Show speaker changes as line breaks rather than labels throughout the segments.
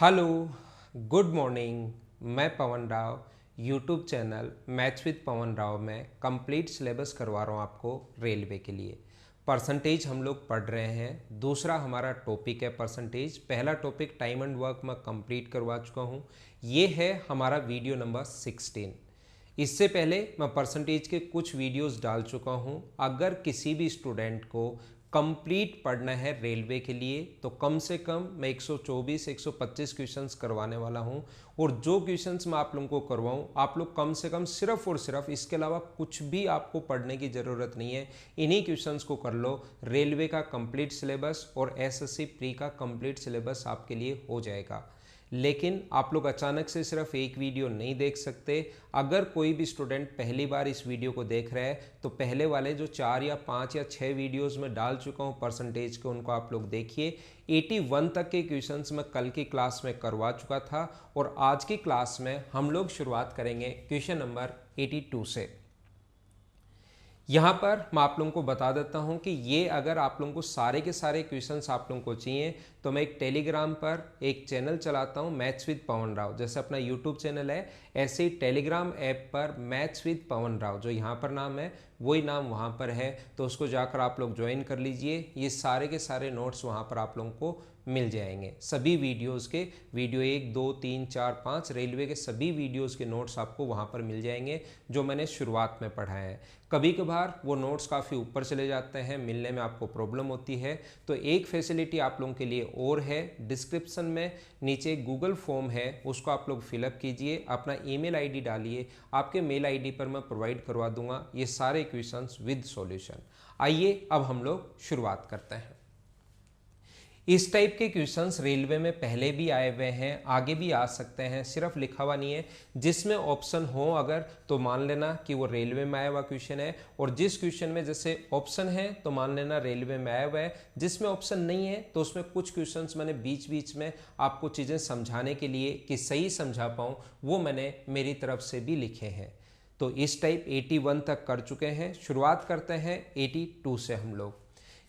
Hello, good morning. मैं Pawan Rao YouTube channel maths with Pawan Rao में complete syllabus करवा रहा हूँ आपको रेलवे के लिए। परसेंटेज हम लोग पढ़ रहे हैं। दूसरा हमारा टॉपिक है परसेंटेज। पहला टॉपिक टाइम एंड वर्क मैं कंप्लीट करवा चुका हूँ। ये है हमारा वीडियो नंबर 16। इससे पहले मैं परसेंटेज के कुछ वीडियोस डाल चुका हूँ। अगर किसी भी स्टूडेंट को कंप्लीट पढ़ना है रेलवे के लिए तो कम से कम मैं 124-125 क्वेश्चंस करवाने वाला हूं। और जो क्वेश्चंस मैं आप लोगों को करवाऊं, आप लोग कम से कम सिर्फ और सिर्फ, इसके अलावा कुछ भी आपको पढ़ने की ज़रूरत नहीं है। इन्हीं क्वेश्चंस को कर लो। रेलवे का कंप्लीट सिलेबस और एसएससी प्री का कंप्लीट सिलेबस आपके लिए हो जाएगा। लेकिन आप लोग अचानक से सिर्फ एक वीडियो नहीं देख सकते। अगर कोई भी स्टूडेंट पहली बार इस वीडियो को देख रहा है तो पहले वाले जो 4 या 5 या 6 वीडियोस में डाल चुका हूं परसेंटेज के, उनको आप लोग देखिए। 81 तक के क्वेश्चंस मैं कल की क्लास में करवा चुका था और आज की क्लास में हम लोग शुरुआत करेंगे क्वेश्चन नंबर 82 से। यहाँ पर मैं आप लोगों को बता देता हूँ कि ये अगर आप लोगों को सारे के सारे क्वेश्चंस आप लोगों को चाहिए तो मैं एक टेलीग्राम पर एक चैनल चलाता हूँ, मैथ्स विद पवन राव। जैसे अपना यूट्यूब चैनल है, ऐसे ही टेलीग्राम ऐप पर मैथ्स विद पवन राव, जो यहाँ पर नाम है वही नाम वहाँ पर है, तो उसको जाकर आप लोग ज्वाइन कर लीजिए। ये सारे के सारे नोट्स वहाँ पर आप लोगों को मिल जाएंगे। सभी वीडियोस के, वीडियो 1, 2, 3, 4, 5 रेलवे के सभी वीडियोस के नोट्स आपको वहाँ पर मिल जाएंगे जो मैंने शुरुआत में पढ़ा है। कभी कभार वो नोट्स काफ़ी ऊपर चले जाते हैं, मिलने में आपको प्रॉब्लम होती है, तो एक फैसिलिटी आप लोगों के लिए और है। डिस्क्रिप्शन में नीचे गूगल फॉर्म है, उसको आप लोग फिलअप कीजिए, अपना ईमेल आईडी डालिए, आपके मेल आईडी पर मैं प्रोवाइड करवा दूंगा ये सारे क्वेश्चंस विद सॉल्यूशन। आइए अब हम लोग शुरुआत करते हैं। इस टाइप के क्वेश्चंस रेलवे में पहले भी आए हुए हैं, आगे भी आ सकते हैं, सिर्फ लिखा हुआ नहीं है। जिसमें ऑप्शन हो अगर तो मान लेना कि वो रेलवे में आया हुआ क्वेश्चन है, और जिस क्वेश्चन में जैसे ऑप्शन है तो मान लेना रेलवे में आया हुआ है। जिसमें ऑप्शन नहीं है तो उसमें कुछ क्वेश्चंस मैंने बीच बीच में आपको चीज़ें समझाने के लिए कि सही समझा पाऊँ, वो मैंने मेरी तरफ से भी लिखे हैं। तो इस टाइप 81 तक कर चुके हैं। शुरुआत करते हैं 82 से हम लोग।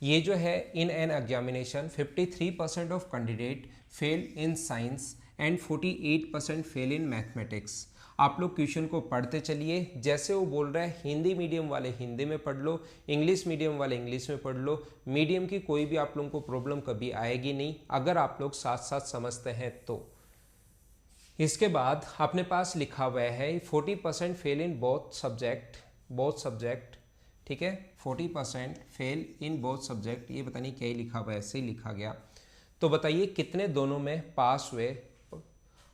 ये जो है, in an examination 53% of candidate fail in science and 48% fail in mathematics. आप लोग क्वेश्चन को पढ़ते चलिए। जैसे वो बोल रहा है हिंदी मीडियम वाले हिंदी में पढ़ लो, इंग्लिश मीडियम वाले इंग्लिश में पढ़ लो। मीडियम की कोई भी आप लोगों को प्रॉब्लम कभी आएगी नहीं अगर आप लोग साथ साथ समझते हैं तो। इसके बाद अपने पास लिखा हुआ है 40% फेल इन बोथ सब्जेक्ट, ठीक है। 40% फेल इन बोथ सब्जेक्ट, ये पता नहीं क्या ही लिखा हुआ है, ऐसे ही लिखा गया। तो बताइए कितने दोनों में पास हुए,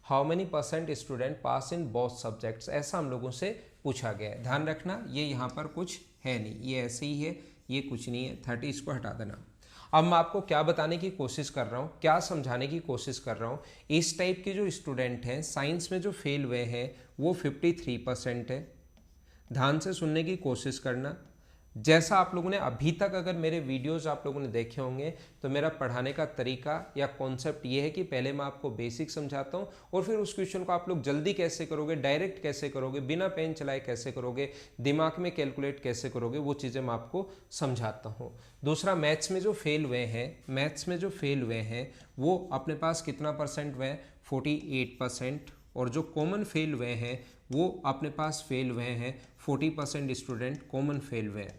how many percent student pass in both subjects, ऐसा हम लोगों से पूछा गया है। ध्यान रखना ये यहाँ पर कुछ है नहीं, ये ऐसे ही है, ये कुछ नहीं है। 30 इसको हटा देना। अब मैं आपको क्या बताने की कोशिश कर रहा हूँ, क्या समझाने की कोशिश कर रहा हूँ। इस टाइप के जो स्टूडेंट हैं साइंस में जो फेल हुए हैं वो 53% है। ध्यान से सुनने की कोशिश करना। जैसा आप लोगों ने अभी तक अगर मेरे वीडियोस आप लोगों ने देखे होंगे तो मेरा पढ़ाने का तरीका या कॉन्सेप्ट ये है कि पहले मैं आपको बेसिक समझाता हूँ और फिर उस क्वेश्चन को आप लोग जल्दी कैसे करोगे, डायरेक्ट कैसे करोगे, बिना पेन चलाए कैसे करोगे, दिमाग में कैलकुलेट कैसे करोगे, वो चीज़ें मैं आपको समझाता हूँ। दूसरा, मैथ्स में जो फेल हुए हैं वो अपने पास कितना परसेंट हुए हैं, 48%। और जो कॉमन फेल हुए हैं वो अपने पास फेल हुए हैं 40% स्टूडेंट कॉमन फेल हुए हैं।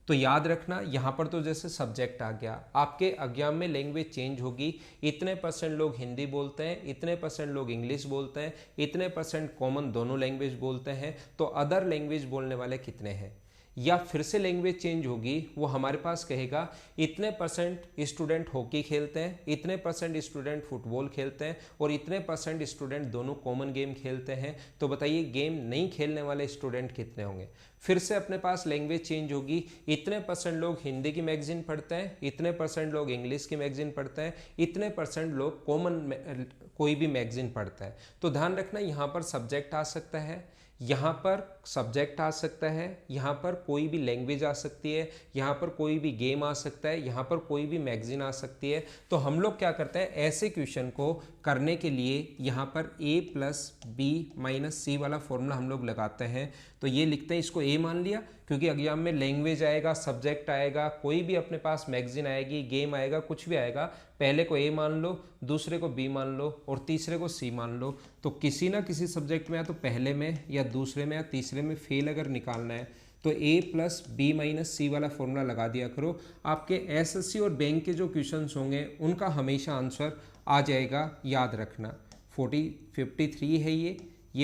तो याद रखना यहाँ पर तो जैसे सब्जेक्ट आ गया, आपके एग्जाम में लैंग्वेज चेंज होगी। इतने परसेंट लोग हिंदी बोलते हैं, इतने परसेंट लोग इंग्लिश बोलते हैं, इतने परसेंट कॉमन दोनों लैंग्वेज बोलते हैं, तो अदर लैंग्वेज बोलने वाले कितने हैं। या फिर से लैंग्वेज चेंज होगी, वो हमारे पास कहेगा इतने परसेंट स्टूडेंट हॉकी खेलते हैं, इतने परसेंट स्टूडेंट फुटबॉल खेलते हैं और इतने परसेंट स्टूडेंट दोनों कॉमन गेम खेलते हैं। तो बताइए गेम नहीं खेलने वाले स्टूडेंट कितने होंगे। फिर से अपने पास लैंग्वेज चेंज होगी, इतने परसेंट लोग हिंदी की मैगजीन पढ़ते हैं, इतने परसेंट लोग इंग्लिश की मैगजीन पढ़ते हैं, इतने परसेंट लोग कॉमन कोई भी मैगजीन पढ़ता है। तो ध्यान रखना यहाँ पर सब्जेक्ट आ सकता है, यहाँ पर सब्जेक्ट आ सकता है, यहाँ पर कोई भी लैंग्वेज आ सकती है, यहाँ पर कोई भी गेम आ सकता है, यहाँ पर कोई भी मैगजीन आ सकती है। तो हम लोग क्या करते हैं, ऐसे क्वेश्चन को करने के लिए यहाँ पर a + b - c वाला फॉर्मूला हम लोग लगाते हैं। तो ये लिखते हैं, इसको a मान लिया, क्योंकि एग्जाम में लैंग्वेज आएगा, सब्जेक्ट आएगा, कोई भी अपने पास मैगजीन आएगी, गेम आएगा, कुछ भी आएगा, पहले को ए मान लो, दूसरे को बी मान लो और तीसरे को सी मान लो। तो किसी ना किसी सब्जेक्ट में या तो पहले में या दूसरे में या तीसरे में फेल अगर निकालना है तो ए प्लस बी माइनस सी वाला फॉर्मूला लगा दिया करो। आपके एसएससी और बैंक के जो क्वेश्चंस होंगे उनका हमेशा आंसर आ जाएगा, याद रखना। 53 है ये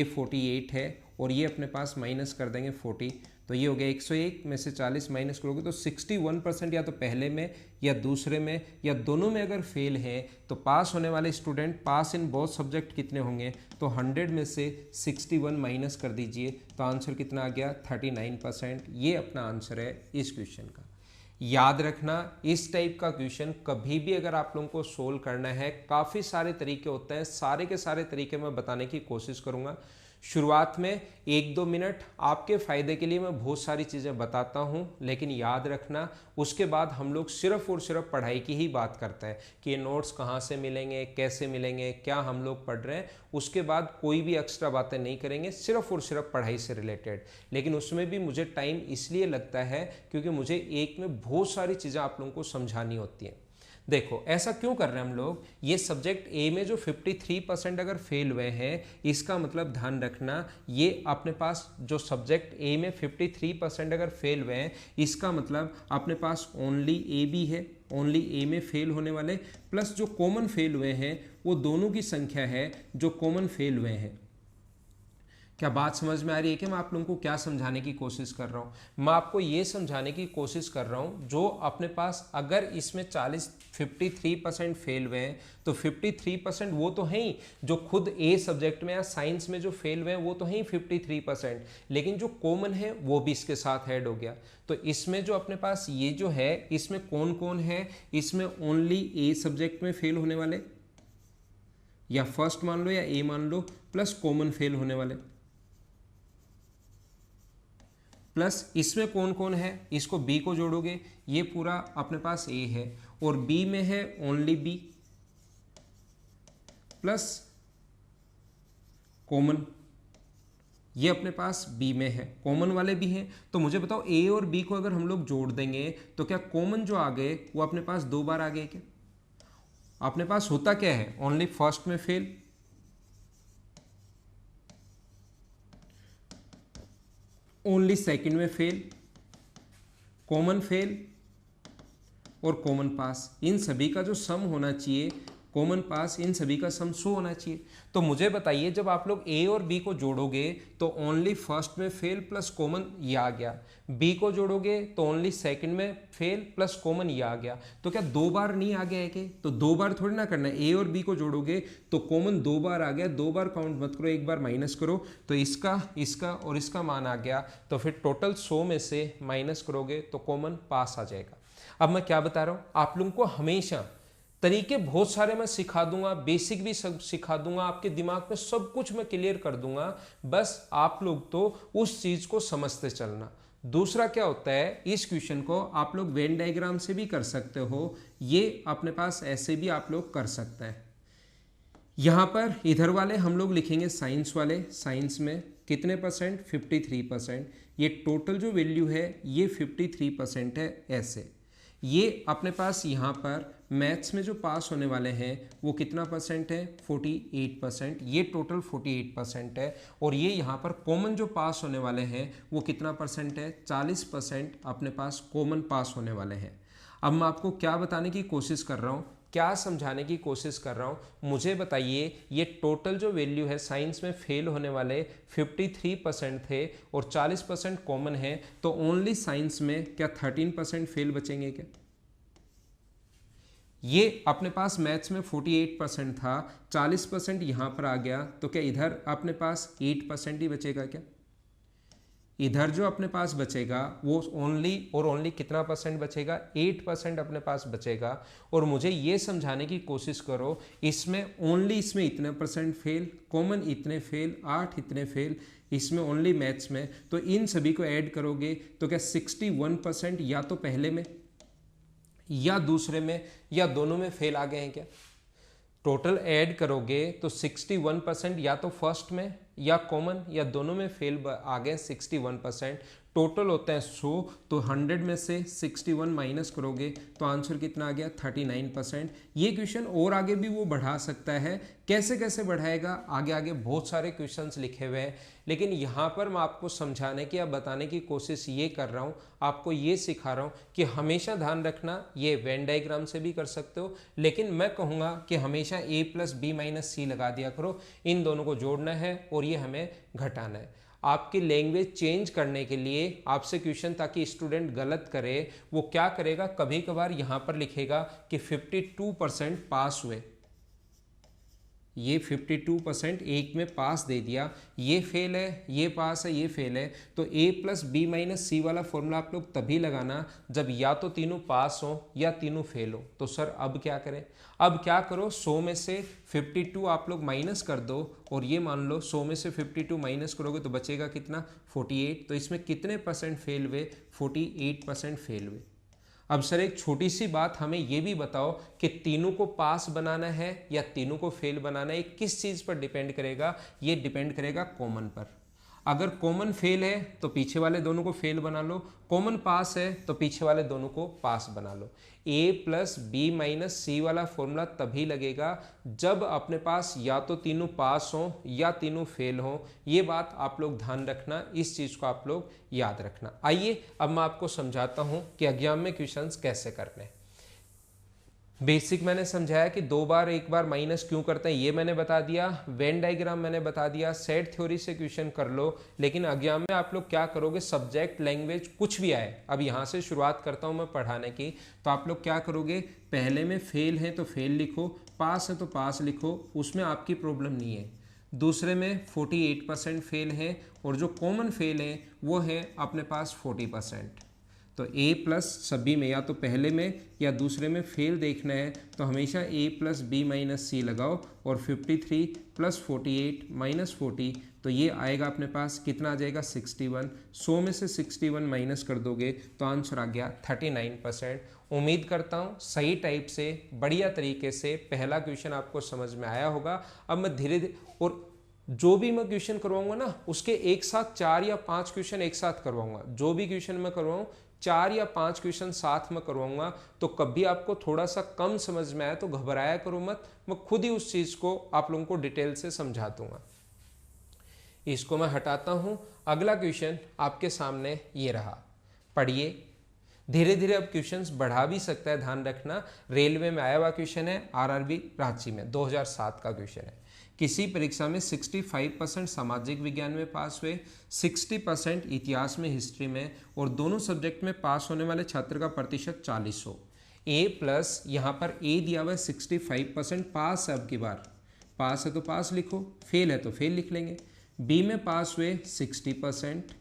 48 है और ये अपने पास माइनस कर देंगे 40, तो ये हो गया 101 में से 40 माइनस करोगे तो 61% या तो पहले में या दूसरे में या दोनों में अगर फेल है तो पास होने वाले student pass in both subject कितने होंगे, तो 100 में से 61 माइनस कर दीजिए तो आंसर कितना आ गया 39%। ये अपना आंसर है इस क्वेश्चन का। याद रखना, इस टाइप का क्वेश्चन कभी भी अगर आप लोगों को सोल्व करना है, काफ़ी सारे तरीके होते हैं, सारे के सारे तरीके मैं बताने की कोशिश करूंगा। शुरुआत में 1-2 मिनट आपके फ़ायदे के लिए मैं बहुत सारी चीज़ें बताता हूं, लेकिन याद रखना उसके बाद हम लोग सिर्फ और सिर्फ पढ़ाई की ही बात करते हैं कि ये नोट्स कहाँ से मिलेंगे, कैसे मिलेंगे, क्या हम लोग पढ़ रहे हैं, उसके बाद कोई भी एक्स्ट्रा बातें नहीं करेंगे, सिर्फ और सिर्फ पढ़ाई से रिलेटेड। लेकिन उसमें भी मुझे टाइम इसलिए लगता है क्योंकि मुझे एक में बहुत सारी चीज़ें आप लोगों को समझानी होती हैं। देखो ऐसा क्यों कर रहे हैं हम लोग, ये सब्जेक्ट ए में जो 53% अगर फेल हुए हैं, इसका मतलब ध्यान रखना ये अपने पास जो सब्जेक्ट ए में 53% अगर फेल हुए हैं, इसका मतलब अपने पास ओनली ए बी है, ओनली ए में फेल होने वाले प्लस जो कॉमन फेल हुए हैं वो दोनों की संख्या है जो कॉमन फेल हुए हैं। क्या बात समझ में आ रही है कि मैं आप लोगों को क्या समझाने की कोशिश कर रहा हूँ? मैं आपको ये समझाने की कोशिश कर रहा हूँ जो अपने पास अगर इसमें 53% फेल हुए हैं तो 53% वो तो हैं ही, जो खुद ए सब्जेक्ट में या साइंस में जो फेल हुए हैं वो तो हैं ही 53%, लेकिन जो कॉमन है वो भी इसके साथ ऐड हो गया। तो इसमें जो अपने पास ये जो है इसमें कौन कौन है, इसमें ओनली ए सब्जेक्ट में फेल होने वाले या फर्स्ट मान लो या ए मान लो प्लस कॉमन फेल होने वाले, प्लस इसमें कौन कौन है, इसको बी को जोड़ोगे ये पूरा अपने पास ए है और बी में है ओनली बी प्लस कॉमन, ये अपने पास बी में है, कॉमन वाले भी हैं। तो मुझे बताओ ए और बी को अगर हम लोग जोड़ देंगे तो क्या कॉमन जो आ गए वो अपने पास 2 बार आ गए क्या? अपने पास होता क्या है, ओनली फर्स्ट में फेल, ओनली सेकंड में फेल, कॉमन फेल और कॉमन पास, इन सभी का जो सम होना चाहिए, कॉमन पास, इन सभी का सम 100 होना चाहिए। तो मुझे बताइए जब आप लोग ए और बी को जोड़ोगे तो ओनली फर्स्ट में फेल प्लस कॉमन ये आ गया, बी को जोड़ोगे तो ओनली सेकंड में फेल प्लस कॉमन ये आ गया, तो क्या 2 बार नहीं आ गया है कि? तो 2 बार थोड़ी ना करना है, ए और बी को जोड़ोगे तो कॉमन 2 बार आ गया, 2 बार काउंट मत करो, 1 बार माइनस करो, तो इसका इसका और इसका मान आ गया, तो फिर टोटल 100 में से माइनस करोगे तो कॉमन पास आ जाएगा। अब मैं क्या बता रहा हूं, आप लोगों को हमेशा तरीके बहुत सारे मैं सिखा दूंगा, बेसिक भी सब सिखा दूंगा, आपके दिमाग में सब कुछ मैं क्लियर कर दूंगा, बस आप लोग तो उस चीज को समझते चलना। दूसरा क्या होता है, इस क्वेश्चन को आप लोग वेन डायग्राम से भी कर सकते हो, ये अपने पास ऐसे भी आप लोग कर सकते हैं। यहां पर इधर वाले हम लोग लिखेंगे साइंस वाले, साइंस में कितने परसेंट, 53%, ये टोटल जो वैल्यू है ये 53% है ऐसे। ये अपने पास यहाँ पर मैथ्स में जो पास होने वाले हैं वो कितना परसेंट है, 48%, ये टोटल 48% है, और ये यहाँ पर कॉमन जो पास होने वाले हैं वो कितना परसेंट है, 40% अपने पास कॉमन पास होने वाले हैं। अब मैं आपको क्या बताने की कोशिश कर रहा हूँ, क्या समझाने की कोशिश कर रहा हूँ, मुझे बताइए ये टोटल जो वैल्यू है, साइंस में फेल होने वाले 53% थे और 40% कॉमन है, तो ओनली साइंस में क्या 13% फेल बचेंगे क्या? ये अपने पास मैथ्स में 48% था, 40% यहाँ पर आ गया, तो क्या इधर अपने पास 8% ही बचेगा क्या? इधर जो अपने पास बचेगा वो ओनली और ओनली कितना परसेंट बचेगा, 8% अपने पास बचेगा। और मुझे ये समझाने की कोशिश करो, इसमें ओनली इसमें इतने परसेंट फेल, कॉमन इतने फेल, 8 इतने फेल, इसमें ओनली मैथ्स में, तो इन सभी को ऐड करोगे तो क्या 61% या तो पहले में या दूसरे में या दोनों में फेल आ गए हैं क्या? टोटल ऐड करोगे तो 61% या तो फर्स्ट में या कॉमन या दोनों में फेल आ गए 61%, टोटल होता है 100, तो 100 में से 61 माइनस करोगे तो आंसर कितना आ गया 39%। ये क्वेश्चन और आगे भी वो बढ़ा सकता है, कैसे कैसे बढ़ाएगा आगे आगे बहुत सारे क्वेश्चंस लिखे हुए हैं, लेकिन यहाँ पर मैं आपको समझाने की या बताने की कोशिश ये कर रहा हूँ, आपको ये सिखा रहा हूँ कि हमेशा ध्यान रखना, ये वेन डायग्राम से भी कर सकते हो, लेकिन मैं कहूँगा कि हमेशा a प्लस बी माइनस सी लगा दिया करो, इन दोनों को जोड़ना है और ये हमें घटाना है। आपकी लैंग्वेज चेंज करने के लिए आपसे क्वेश्चन, ताकि स्टूडेंट गलत करे, वो क्या करेगा, कभी कभार यहाँ पर लिखेगा कि 52% पास हुए, ये 52% एक में पास दे दिया, ये फेल है, ये पास है, ये फेल है। तो a प्लस बी माइनस सी वाला फॉर्मूला आप लोग तभी लगाना जब या तो तीनों पास हो या तीनों फेल हो। तो सर अब क्या करें, अब क्या करो, 100 में से 52 आप लोग माइनस कर दो, और ये मान लो 100 में से 52 माइनस करोगे तो बचेगा कितना 48। तो इसमें कितने परसेंट फेल हुए, 48% फेल हुए। अब सर एक छोटी सी बात, हमें ये भी बताओ कि तीनों को पास बनाना है या तीनों को फेल बनाना है, किस चीज़ पर डिपेंड करेगा, ये डिपेंड करेगा कॉमन पर। अगर कॉमन फेल है तो पीछे वाले दोनों को फेल बना लो, कॉमन पास है तो पीछे वाले दोनों को पास बना लो। a प्लस बी माइनस सी वाला फॉर्मूला तभी लगेगा जब अपने पास या तो तीनों पास हो या तीनों फेल हो। ये बात आप लोग ध्यान रखना, इस चीज़ को आप लोग याद रखना। आइए अब मैं आपको समझाता हूँ कि एग्जाम में क्वेश्चंस कैसे करने हैं। बेसिक मैंने समझाया कि दो बार एक बार माइनस क्यों करते हैं, ये मैंने बता दिया, वेन डायग्राम मैंने बता दिया, सेट थ्योरी से क्वेश्चन कर लो। लेकिन एग्जाम में आप लोग क्या करोगे, सब्जेक्ट लैंग्वेज कुछ भी आए, अब यहाँ से शुरुआत करता हूँ मैं पढ़ाने की, तो आप लोग क्या करोगे, पहले में फेल है तो फेल लिखो, पास है तो पास लिखो, उसमें आपकी प्रॉब्लम नहीं है। दूसरे में 48% फेल है, और जो कॉमन फेल है वो है अपने पास 40%। तो a प्लस सभी में या तो पहले में या दूसरे में फेल देखना है, तो हमेशा a प्लस बी माइनस सी लगाओ, और 53 प्लस 48 माइनस 40, तो ये आएगा अपने पास कितना आ जाएगा 61। 100 में से 61 माइनस कर दोगे तो आंसर आ गया 39%। उम्मीद करता हूँ सही टाइप से बढ़िया तरीके से पहला क्वेश्चन आपको समझ में आया होगा। अब मैं धीरे धीरे, और जो भी मैं क्वेश्चन करवाऊंगा ना उसके एक साथ 4 या 5 क्वेश्चन एक साथ करवाऊंगा, जो भी क्वेश्चन मैं करवाऊँ 4 या 5 क्वेश्चन साथ में करवाऊंगा। तो कभी आपको थोड़ा सा कम समझ में आया तो घबराया करो मत, मैं खुद ही उस चीज को आप लोगों को डिटेल से समझा दूंगा। इसको मैं हटाता हूं। अगला क्वेश्चन आपके सामने ये रहा, पढ़िए। धीरे धीरे अब क्वेश्चंस बढ़ा भी सकता है, ध्यान रखना। रेलवे में आया हुआ क्वेश्चन है, आरआरबी रांची में 2007 का क्वेश्चन है। किसी परीक्षा में 65% सामाजिक विज्ञान में पास हुए, 60% इतिहास में, हिस्ट्री में, और दोनों सब्जेक्ट में पास होने वाले छात्र का प्रतिशत 40 हो। a प्लस यहाँ पर a दिया हुआ है 65%, पास है, अब की बार पास है तो पास लिखो, फेल है तो फेल लिख लेंगे। b में पास हुए 60%,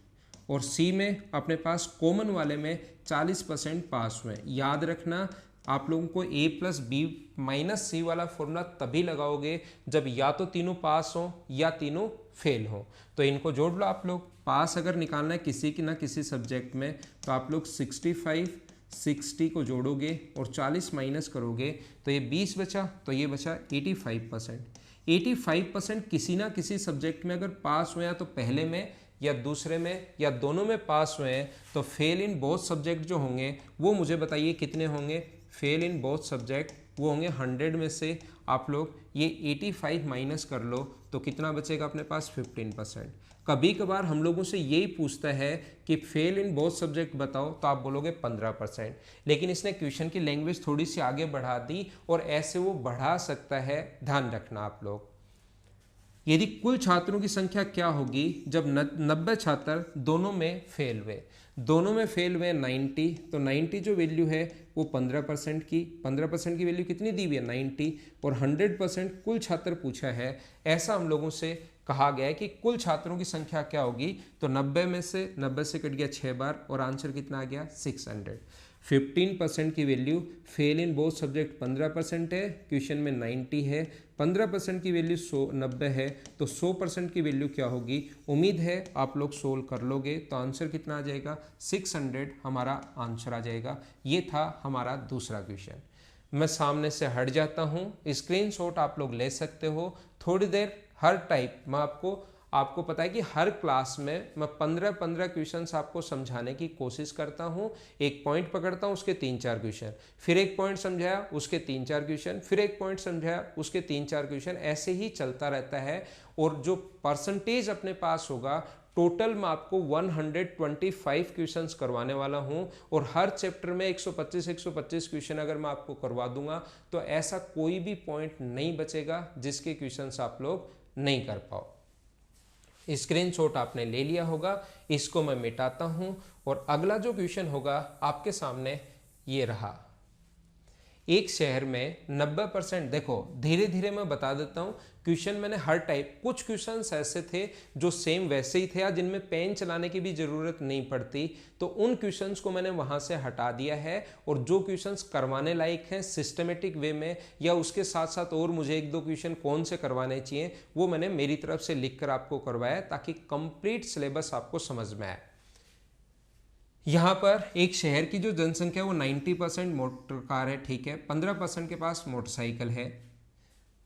और c में अपने पास कॉमन वाले में 40% पास हुए। याद रखना आप लोगों को a प्लस बी माइनस सी वाला फॉर्मूला तभी लगाओगे जब या तो तीनों पास हो या तीनों फेल हो। तो इनको जोड़ लो आप लोग। पास अगर निकालना है किसी की ना किसी सब्जेक्ट में, तो आप लोग 65 60 को जोड़ोगे और 40 माइनस करोगे तो ये 20 बचा, तो ये बचा 85%। 85% किसी ना किसी सब्जेक्ट में अगर पास हुए हैं तो पहले में या दूसरे में या दोनों में पास हुए हैं, तो फेल इन बोथ सब्जेक्ट जो होंगे वो मुझे बताइए कितने होंगे। फेल इन बोथ सब्जेक्ट वो होंगे 100 में से आप लोग ये 85 माइनस कर लो तो कितना बचेगा अपने पास 15%। कभी कभार हम लोगों से यही पूछता है कि फेल इन बोथ सब्जेक्ट बताओ, तो आप बोलोगे 15%, लेकिन इसने क्वेश्चन की लैंग्वेज थोड़ी सी आगे बढ़ा दी और ऐसे वो बढ़ा सकता है, ध्यान रखना आप लोग। यदि कुल छात्रों की संख्या क्या होगी जब 90 छात्र दोनों में फेल हुए, दोनों में फेल हुए 90, तो 90 जो वैल्यू है वो 15% की, 15% की वैल्यू कितनी दी हुई है 90, और 100% कुल छात्र पूछा है। ऐसा हम लोगों से कहा गया है कि कुल छात्रों की संख्या क्या होगी, तो 90 से कट गया 6 बार और आंसर कितना आ गया 600। 15% की वैल्यू, फेल इन बोथ सब्जेक्ट 15% है, क्वेश्चन में 90 है, 15% की वैल्यू 90 है, तो 100% की वैल्यू क्या होगी। उम्मीद है आप लोग सोल्व कर लोगे, तो आंसर कितना आ जाएगा 600 हमारा आंसर आ जाएगा। ये था हमारा दूसरा क्वेश्चन। मैं सामने से हट जाता हूँ, स्क्रीनशॉट आप लोग ले सकते हो। थोड़ी देर हर टाइप मैं आपको आपको पता है कि हर क्लास में मैं 15-15 क्वेश्चंस आपको समझाने की कोशिश करता हूं। एक पॉइंट पकड़ता हूं, उसके 3-4 क्वेश्चन, फिर एक पॉइंट समझाया, उसके 3-4 क्वेश्चन, फिर एक पॉइंट समझाया, उसके 3-4 क्वेश्चन, ऐसे ही चलता रहता है। और जो परसेंटेज अपने पास होगा, टोटल मैं आपको 125 क्वेश्चंस करवाने वाला हूं। और हर चैप्टर में 125 क्वेश्चन अगर मैं आपको करवा दूंगा तो ऐसा कोई भी पॉइंट नहीं बचेगा जिसके क्वेश्चंस आप लोग नहीं कर पाओ। स्क्रीनशॉट आपने ले लिया होगा, इसको मैं मिटाता हूं और अगला जो क्वेश्चन होगा आपके सामने ये रहा। एक शहर में 90%, देखो धीरे धीरे मैं बता देता हूं क्वेश्चन, मैंने हर टाइप, कुछ क्वेश्चंस ऐसे थे जो सेम वैसे ही थे या जिनमें पेन चलाने की भी जरूरत नहीं पड़ती, तो उन क्वेश्चंस को मैंने वहां से हटा दिया है। और जो क्वेश्चंस करवाने लायक हैं सिस्टमेटिक वे में, या उसके साथ साथ और मुझे 1-2 क्वेश्चन कौन से करवाने चाहिए, वो मैंने मेरी तरफ से लिखकर आपको करवाया ताकि कंप्लीट सिलेबस आपको समझ में आए। यहाँ पर एक शहर की जो जनसंख्या है वो 90% मोटर कार है, ठीक है, 15% के पास मोटरसाइकिल है,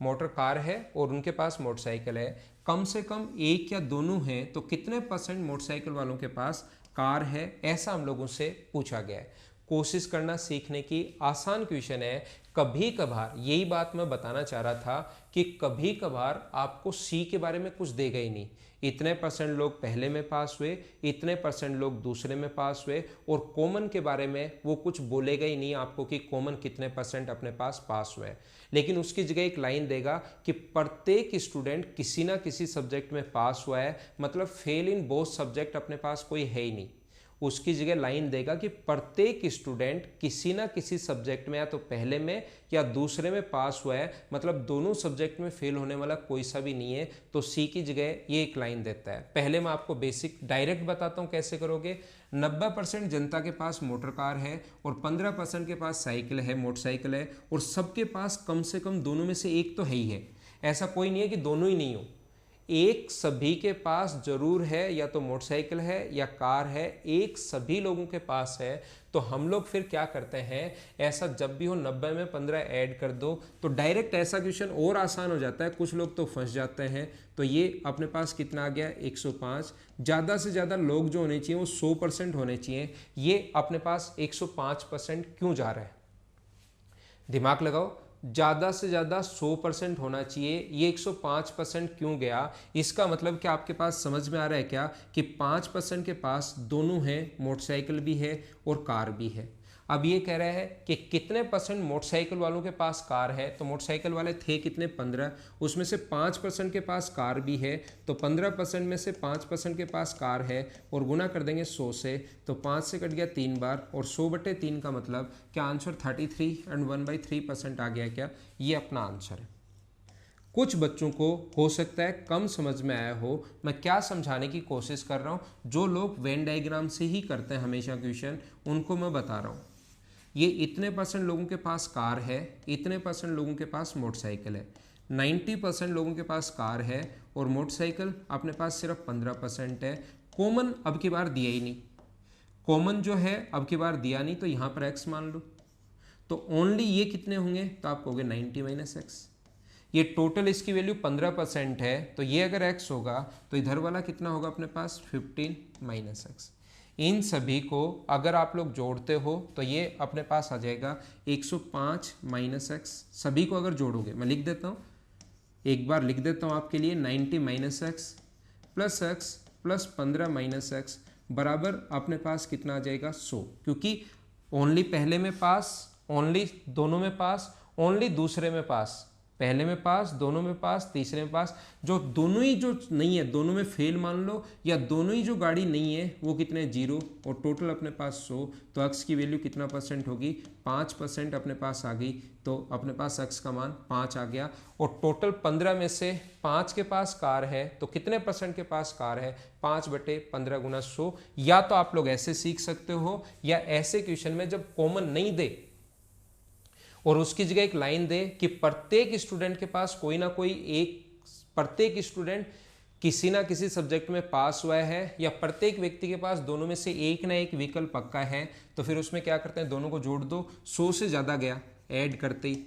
मोटर कार है और उनके पास मोटरसाइकिल है। कम से कम एक या दोनों हैं, तो कितने % मोटरसाइकिल वालों के पास कार है, ऐसा हम लोगों से पूछा गया है। कोशिश करना सीखने की आसान क्वेश्चन है। कभी कभार, यही बात मैं बताना चाह रहा था कि कभी कभार आपको सी के बारे में कुछ देगा ही नहीं, इतने % लोग पहले में पास हुए, इतने % लोग दूसरे में पास हुए, और कॉमन के बारे में वो कुछ बोलेगा ही नहीं आपको कि कॉमन कितने % अपने पास हुए। लेकिन उसकी जगह एक लाइन देगा कि प्रत्येक स्टूडेंट किसी ना किसी सब्जेक्ट में पास हुआ है, मतलब फेल इन बोथ सब्जेक्ट अपने पास कोई है ही नहीं। उसकी जगह लाइन देगा कि प्रत्येक स्टूडेंट किसी ना किसी सब्जेक्ट में या तो पहले में या दूसरे में पास हुआ है, मतलब दोनों सब्जेक्ट में फेल होने वाला कोई सा भी नहीं है। तो सी की जगह ये एक लाइन देता है। पहले मैं आपको बेसिक डायरेक्ट बताता हूं कैसे करोगे। 90% जनता के पास मोटर कार है और 15% के पास साइकिल है, मोटरसाइकिल है, और सबके पास कम से कम दोनों में से एक तो है ही है। ऐसा कोई नहीं है कि दोनों ही नहीं हो, एक सभी के पास जरूर है, या तो मोटरसाइकिल है या कार है, एक सभी लोगों के पास है। तो हम लोग फिर क्या करते हैं, ऐसा जब भी हो 90 में 15 ऐड कर दो तो डायरेक्ट ऐसा क्वेश्चन और आसान हो जाता है। कुछ लोग तो फंस जाते हैं। तो ये अपने पास कितना आ गया, 105। ज़्यादा से ज़्यादा लोग जो होने चाहिए वो 100% होने चाहिए। ये अपने पास 105% क्यों जा रहा है, दिमाग लगाओ। ज़्यादा से ज़्यादा 100% होना चाहिए, ये 105% क्यों गया। इसका मतलब क्या आपके पास समझ में आ रहा है क्या कि 5% के पास दोनों हैं, मोटरसाइकिल भी है और कार भी है। अब ये कह रहा है कि कितने % मोटरसाइकिल वालों के पास कार है, तो मोटरसाइकिल वाले थे कितने, 15, उसमें से 5% के पास कार भी है, तो 15% में से 5% के पास कार है और गुना कर देंगे 100 से, तो 5 से कट गया 3 बार, और 100/3 का मतलब क्या आंसर 33 एंड 1/3% आ गया क्या, ये अपना आंसर है। कुछ बच्चों को हो सकता है कम समझ में आया हो, मैं क्या समझाने की कोशिश कर रहा हूँ। जो लोग वेन डायग्राम से ही करते हैं हमेशा क्वेश्चन, उनको मैं बता रहा हूँ ये इतने % लोगों के पास कार है, इतने % लोगों के पास मोटरसाइकिल है। 90% लोगों के पास कार है और मोटरसाइकिल अपने पास सिर्फ 15% है। कॉमन अब की बार दिया ही नहीं, कॉमन जो है अब की बार दिया नहीं, तो यहाँ पर x मान लो, तो ओनली ये कितने होंगे, तो आप कहोगे 90 - x। ये टोटल इसकी वैल्यू 15% है, तो ये अगर x होगा तो इधर वाला कितना होगा अपने पास, 15 - x। इन सभी को अगर आप लोग जोड़ते हो तो ये अपने पास आ जाएगा 105 - x। सभी को अगर जोड़ोगे, मैं लिख देता हूँ, एक बार लिख देता हूँ आपके लिए, 90 - x plus x plus 15 - x बराबर अपने पास कितना आ जाएगा, 100। क्योंकि ओनली पहले में पास, ओनली दोनों में पास, ओनली दूसरे में पास, पहले में पास, दोनों में पास, तीसरे में पास, जो दोनों ही जो नहीं है, दोनों में फेल मान लो, या दोनों ही जो गाड़ी नहीं है वो कितने, 0, और टोटल अपने पास 100। तो x की वैल्यू कितना % होगी, 5% अपने पास आ गई। तो अपने पास x का मान 5 आ गया। और टोटल 15 में से 5 के पास कार है, तो कितने % के पास कार है, 5/15 × 100। या तो आप लोग ऐसे सीख सकते हो, या ऐसे क्वेश्चन में जब कॉमन नहीं दे और उसकी जगह एक लाइन दे कि प्रत्येक स्टूडेंट के पास कोई ना कोई एक, प्रत्येक स्टूडेंट किसी ना किसी सब्जेक्ट में पास हुआ है, या प्रत्येक व्यक्ति के पास दोनों में से एक ना एक विकल्प पक्का है, तो फिर उसमें क्या करते हैं, दोनों को जोड़ दो। 100 से ज़्यादा गया, ऐड करते ही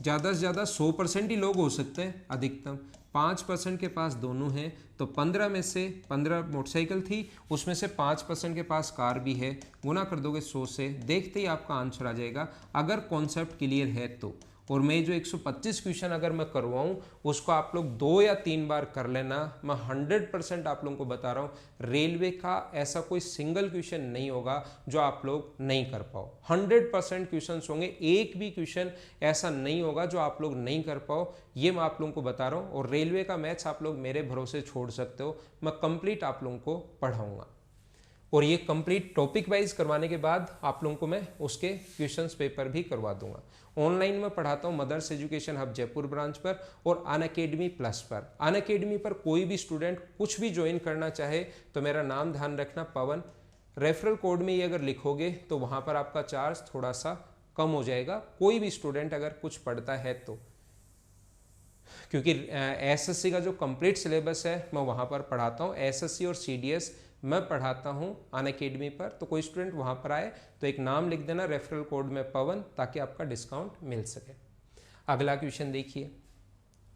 ज़्यादा से ज़्यादा 100% ही लोग हो सकते हैं अधिकतम। 5% के पास दोनों हैं, तो 15 में से 15 मोटरसाइकिल थी, उसमें से 5% के पास कार भी है, गुना कर दोगे 100 से, देखते ही आपका आंसर आ जाएगा अगर कॉन्सेप्ट क्लियर है तो। और मैं जो 125 क्वेश्चन अगर मैं करवाऊँ उसको आप लोग 2 या 3 बार कर लेना। मैं 100% आप लोगों को बता रहा हूँ, रेलवे का ऐसा कोई सिंगल क्वेश्चन नहीं होगा जो आप लोग नहीं कर पाओ। 100% क्वेश्चन होंगे, एक भी क्वेश्चन ऐसा नहीं होगा जो आप लोग नहीं कर पाओ, ये मैं आप लोगों को बता रहा हूँ। और रेलवे का मैथ्स आप लोग मेरे भरोसे छोड़ सकते हो, मैं कंप्लीट आप लोगों को पढ़ाऊंगा। और ये कंप्लीट टॉपिक वाइज करवाने के बाद आप लोगों को मैं उसके क्वेश्चंस पेपर भी करवा दूंगा। ऑनलाइन में पढ़ाता हूँ mothers education hub Jaipur branch पर और अनअकैडमी प्लस पर। अनअकैडमी पर कोई भी स्टूडेंट कुछ भी ज्वाइन करना चाहे तो मेरा नाम ध्यान रखना पवन, रेफरल कोड में ये अगर लिखोगे तो वहाँ पर आपका चार्ज थोड़ा सा कम हो जाएगा, कोई भी स्टूडेंट अगर कुछ पढ़ता है तो। क्योंकि एसएससी का जो कंप्लीट सिलेबस है मैं वहाँ पर पढ़ाता हूँ, एसएससी और सीडीएस मैं पढ़ाता हूँ अनअकैडमी पर। तो कोई स्टूडेंट वहाँ पर आए तो एक नाम लिख देना रेफरल कोड में पवन, ताकि आपका डिस्काउंट मिल सके। अगला क्वेश्चन देखिए,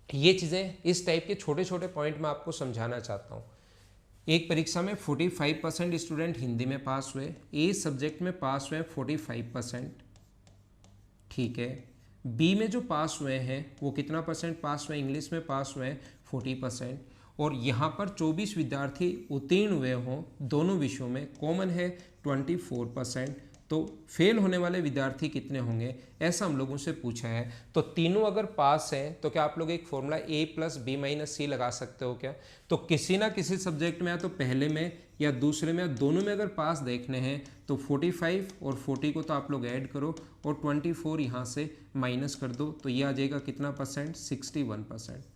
ये चीज़ें इस टाइप के छोटे छोटे पॉइंट मैं आपको समझाना चाहता हूँ। एक परीक्षा में 45% स्टूडेंट हिंदी में पास हुए, ए सब्जेक्ट में पास हुए 45%, ठीक है। बी में जो पास हुए हैं वो कितना परसेंट पास हुए, इंग्लिश में पास हुए 40%। और यहाँ पर 24 विद्यार्थी उत्तीर्ण हुए हों दोनों विषयों में, कॉमन है 24%। तो फेल होने वाले विद्यार्थी कितने होंगे ऐसा हम लोगों से पूछा है। तो तीनों अगर पास हैं तो क्या आप लोग एक फॉर्मूला A+B-C लगा सकते हो क्या? तो किसी ना किसी सब्जेक्ट में या तो पहले में या दूसरे में या दोनों में अगर पास देखने हैं तो 45 और 40 को तो आप लोग ऐड करो और 24 यहाँ से माइनस कर दो, तो ये आ जाएगा कितना परसेंट, 61%।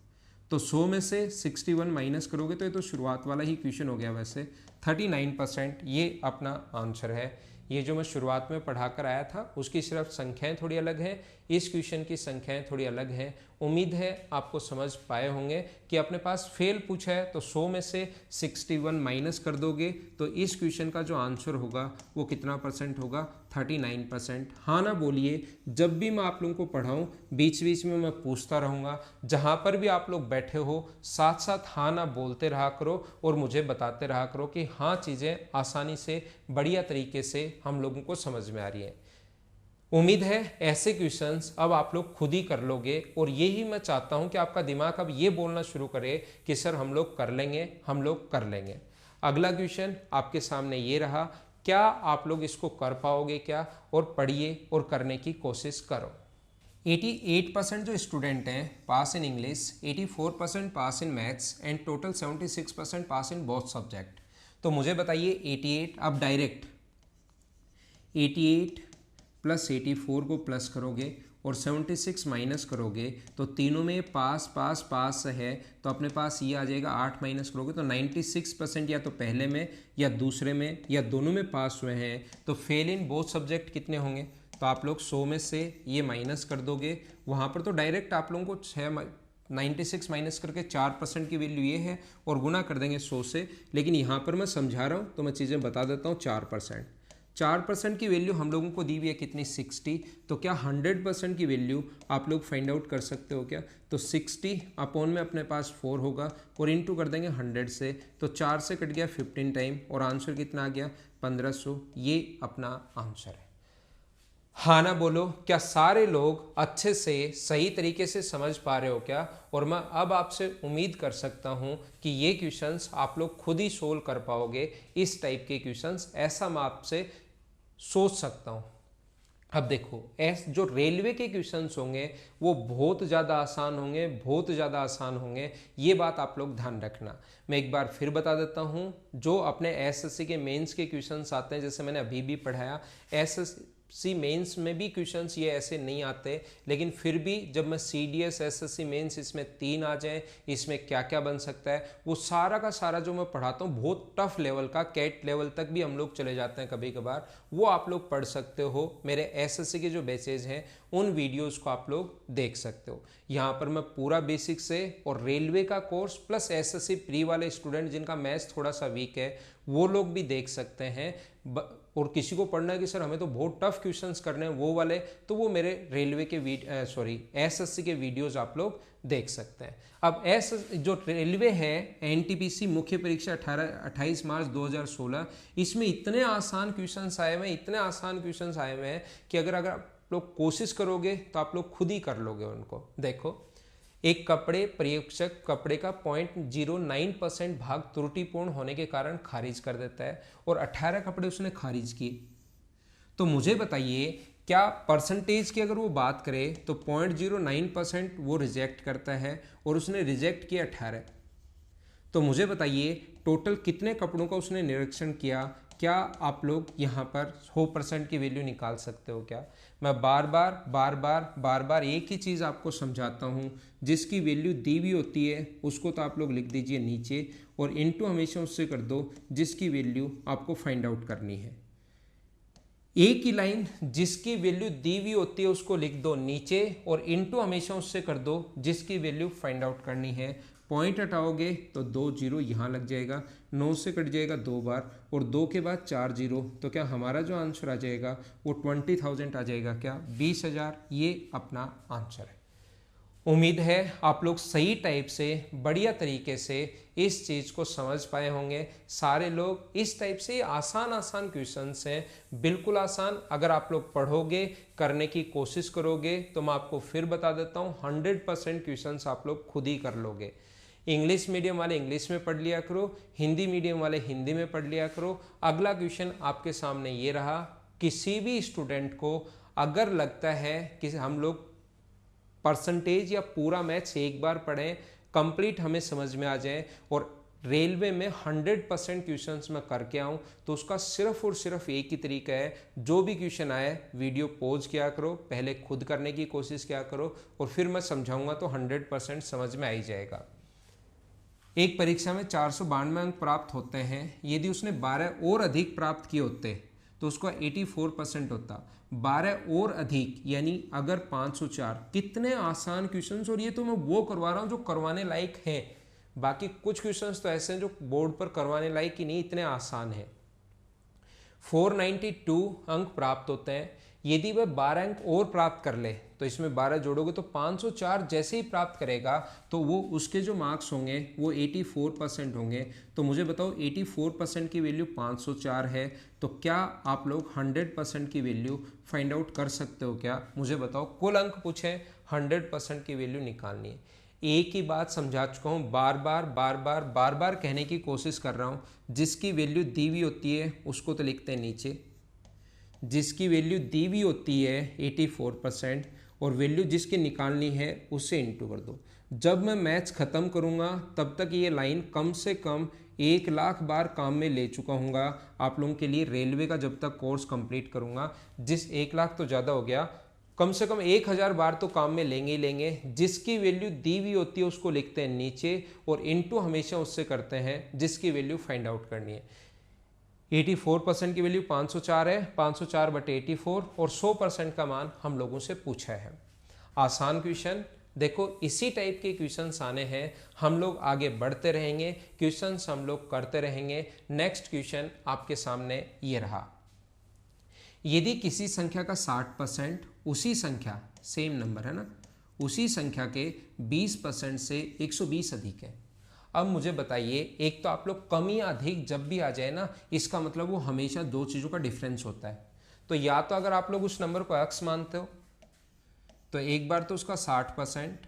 तो 100 में से 61 माइनस करोगे तो ये तो शुरुआत वाला ही क्वेश्चन हो गया वैसे, 39%। ये अपना आंसर है। ये जो मैं शुरुआत में पढ़ा कर आया था उसकी सिर्फ संख्याएं थोड़ी अलग हैं, इस क्वेश्चन की संख्याएं थोड़ी अलग हैं। उम्मीद है आपको समझ पाए होंगे कि अपने पास फेल पूछा है तो 100 में से 61 माइनस कर दोगे तो इस क्वेश्चन का जो आंसर होगा वो कितना परसेंट होगा, 39%। हाँ ना बोलिए, जब भी मैं आप लोगों को पढ़ाऊँ बीच बीच में मैं पूछता रहूँगा, जहाँ पर भी आप लोग बैठे हो साथ साथ हाँ ना बोलते रहा करो और मुझे बताते रहा करो कि हाँ चीज़ें आसानी से बढ़िया तरीके से हम लोगों को समझ में आ रही है। उम्मीद है ऐसे क्वेश्चंस अब आप लोग खुद ही कर लोगे और यही मैं चाहता हूं कि आपका दिमाग अब ये बोलना शुरू करे कि सर हम लोग कर लेंगे, हम लोग कर लेंगे। अगला क्वेश्चन आपके सामने ये रहा, क्या आप लोग इसको कर पाओगे क्या? और पढ़िए और करने की कोशिश करो। 88% जो स्टूडेंट हैं pass in English, 84% pass in maths and total 76% pass in both subject. तो मुझे बताइए 88, अब डायरेक्ट 88 प्लस 84 को प्लस करोगे और 76 माइनस करोगे तो तीनों में पास पास पास है, तो अपने पास ये आ जाएगा। 8 माइनस करोगे तो 96% या तो पहले में या दूसरे में या दोनों में पास हुए हैं। तो फेल इन बोथ सब्जेक्ट कितने होंगे? तो आप लोग 100 में से ये माइनस कर दोगे, वहाँ पर तो डायरेक्ट आप लोगों को 96 माइनस करके 4% की वैल्यू ये है और गुना कर देंगे 100 से। लेकिन यहाँ पर मैं समझा रहा हूँ तो मैं चीज़ें बता देता हूँ। 4% की वैल्यू हम लोगों को दी हुई है कितनी, 60। तो क्या 100% की वैल्यू आप लोग फाइंड आउट कर सकते हो क्या? तो 60 अपॉन में अपने पास 4 होगा और इनटू कर देंगे 100 से, तो 4 से कट गया 15 टाइम और आंसर कितना आ गया, 1500। ये अपना आंसर है। हाँ ना बोलो, क्या सारे लोग अच्छे से सही तरीके से समझ पा रहे हो क्या? और मैं अब आपसे उम्मीद कर सकता हूँ कि ये क्वेश्चंस आप लोग खुद ही सोल्व कर पाओगे, इस टाइप के क्वेश्चंस, ऐसा मैं आपसे सोच सकता हूँ। अब देखो जो रेलवे के क्वेश्चंस होंगे वो बहुत ज़्यादा आसान होंगे, बहुत ज़्यादा आसान होंगे, ये बात आप लोग ध्यान रखना। मैं एक बार फिर बता देता हूँ, जो अपने एसएससी के मेंस के क्वेश्चंस आते हैं, जैसे मैंने अभी भी पढ़ाया, एसएससी मेंस में भी क्वेश्चंस ये ऐसे नहीं आते, लेकिन फिर भी जब मैं सीडीएस एसएससी मेंस इसमें 3 आ जाए, इसमें क्या क्या बन सकता है, वो सारा का सारा जो मैं पढ़ाता हूँ बहुत टफ लेवल का, कैट लेवल तक भी हम लोग चले जाते हैं कभी कभार, वो आप लोग पढ़ सकते हो। मेरे एसएससी के जो बैचेज हैं उन वीडियोस को आप लोग देख सकते हो। यहाँ पर मैं पूरा बेसिक से और रेलवे का कोर्स प्लस एसएससी प्री वाले स्टूडेंट जिनका मैथ्स थोड़ा सा वीक है वो लोग भी देख सकते हैं। और किसी को पढ़ना है कि सर हमें तो बहुत टफ क्वेश्चंस करने हैं वो वाले, तो वो मेरे रेलवे के एसएससी के वीडियोस आप लोग देख सकते हैं। अब जो रेलवे है एनटीपीसी मुख्य परीक्षा 28 मार्च 2016, इसमें इतने आसान क्वेश्चंस आए हुए हैं, इतने आसान क्वेश्चंस आए हुए हैं कि अगर आप लोग कोशिश करोगे तो आप लोग खुद ही कर लोगे उनको। देखो, एक परीक्षक कपड़े का 0.09% भाग त्रुटिपूर्ण होने के कारण खारिज कर देता है और 18 कपड़े उसने खारिज किए। तो मुझे बताइए, क्या परसेंटेज की अगर वो बात करे तो 0.09% वो रिजेक्ट करता है और उसने रिजेक्ट किया 18। तो मुझे बताइए टोटल कितने कपड़ों का उसने निरीक्षण किया? क्या आप लोग यहाँ पर 100% की वैल्यू निकाल सकते हो क्या? मैं बार बार एक ही चीज़ आपको समझाता हूँ, जिसकी वैल्यू दी हुई होती है उसको तो आप लोग लिख दीजिए नीचे और इनटू हमेशा उससे कर दो जिसकी वैल्यू आपको फाइंड आउट करनी है। एक ही लाइन जिसकी वैल्यू दी हुई होती है उसको लिख दो नीचे और इनटू हमेशा उससे कर दो जिसकी वैल्यू फाइंड आउट करनी है। पॉइंट हटाओगे तो 2 जीरो यहाँ लग जाएगा, 9 से कट जाएगा 2 बार और 2 के बाद 4 जीरो, तो क्या हमारा जो आंसर आ जाएगा वो 20,000 आ जाएगा क्या? 20,000, ये अपना आंसर है। उम्मीद है आप लोग सही टाइप से बढ़िया तरीके से इस चीज़ को समझ पाए होंगे। सारे लोग इस टाइप से आसान क्वेश्चंस हैं, बिल्कुल आसान। अगर आप लोग पढ़ोगे, करने की कोशिश करोगे तो मैं आपको फिर बता देता हूँ 100% क्वेश्चंस आप लोग खुद ही कर लोगे। इंग्लिश मीडियम वाले इंग्लिश में पढ़ लिया करो, हिंदी मीडियम वाले हिंदी में पढ़ लिया करो। अगला क्वेश्चन आपके सामने ये रहा, किसी भी स्टूडेंट को अगर लगता है कि हम लोग परसेंटेज या पूरा मैथ्स एक बार पढ़ें, कंप्लीट हमें समझ में आ जाए और रेलवे में 100% क्वेश्चंस मैं करके आऊँ, तो उसका सिर्फ और सिर्फ एक ही तरीका है, जो भी क्वेश्चन आए वीडियो पॉज किया करो, पहले खुद करने की कोशिश किया करो और फिर मैं समझाऊंगा तो 100% समझ में आ ही जाएगा। एक परीक्षा में 492 अंक प्राप्त होते हैं, यदि उसने 12 और अधिक प्राप्त किए होते तो उसका 84% होता। 12 और अधिक यानी अगर 504, कितने आसान क्वेश्चंस, और ये तो मैं वो करवा रहा हूँ जो करवाने लायक हैं। बाकी कुछ क्वेश्चंस तो ऐसे हैं जो बोर्ड पर करवाने लायक ही नहीं, इतने आसान है। 492 अंक प्राप्त होते हैं, यदि वह 12 अंक और प्राप्त कर ले तो इसमें 12 जोड़ोगे तो 504 जैसे ही प्राप्त करेगा तो वो उसके जो मार्क्स होंगे वो 84% होंगे। तो मुझे बताओ 84% की वैल्यू 504 है, तो क्या आप लोग 100% की वैल्यू फाइंड आउट कर सकते हो क्या? मुझे बताओ, कुल अंक पूछे, 100% की वैल्यू निकालनी है। एक ही बात समझा चुका हूँ, बार बार कहने की कोशिश कर रहा हूँ। जिसकी वैल्यू दी हुई होती है उसको तो लिखते हैं नीचे, जिसकी वैल्यू दी हुई होती है 84% और वैल्यू जिसकी निकालनी है उससे इंटू कर दो। जब मैं मैथ्स ख़त्म करूँगा तब तक ये लाइन कम से कम 1 लाख बार काम में ले चुका हूँगा आप लोगों के लिए। रेलवे का जब तक कोर्स कंप्लीट करूँगा, जिस 1 लाख तो ज़्यादा हो गया, कम से कम 1000 बार तो काम में लेंगे ही लेंगे। जिसकी वैल्यू दी हुई होती है उसको लिखते हैं नीचे और इंटू हमेशा उससे करते हैं जिसकी वैल्यू फाइंड आउट करनी है। 84% की वैल्यू 504 है, 504/84 और 100% का मान हम लोगों से पूछा है। आसान क्वेश्चन, देखो इसी टाइप के क्वेश्चंस आने हैं, हम लोग आगे बढ़ते रहेंगे, क्वेश्चंस हम लोग करते रहेंगे। नेक्स्ट क्वेश्चन आपके सामने ये रहा, यदि किसी संख्या का 60% उसी संख्या, सेम नंबर है ना, उसी संख्या के 20% से 120 अधिक है। अब मुझे बताइए, एक तो आप लोग कम या अधिक जब भी आ जाए ना, इसका मतलब वो हमेशा दो चीज़ों का डिफरेंस होता है। तो या तो अगर आप लोग उस नंबर को x मानते हो तो एक बार तो उसका 60%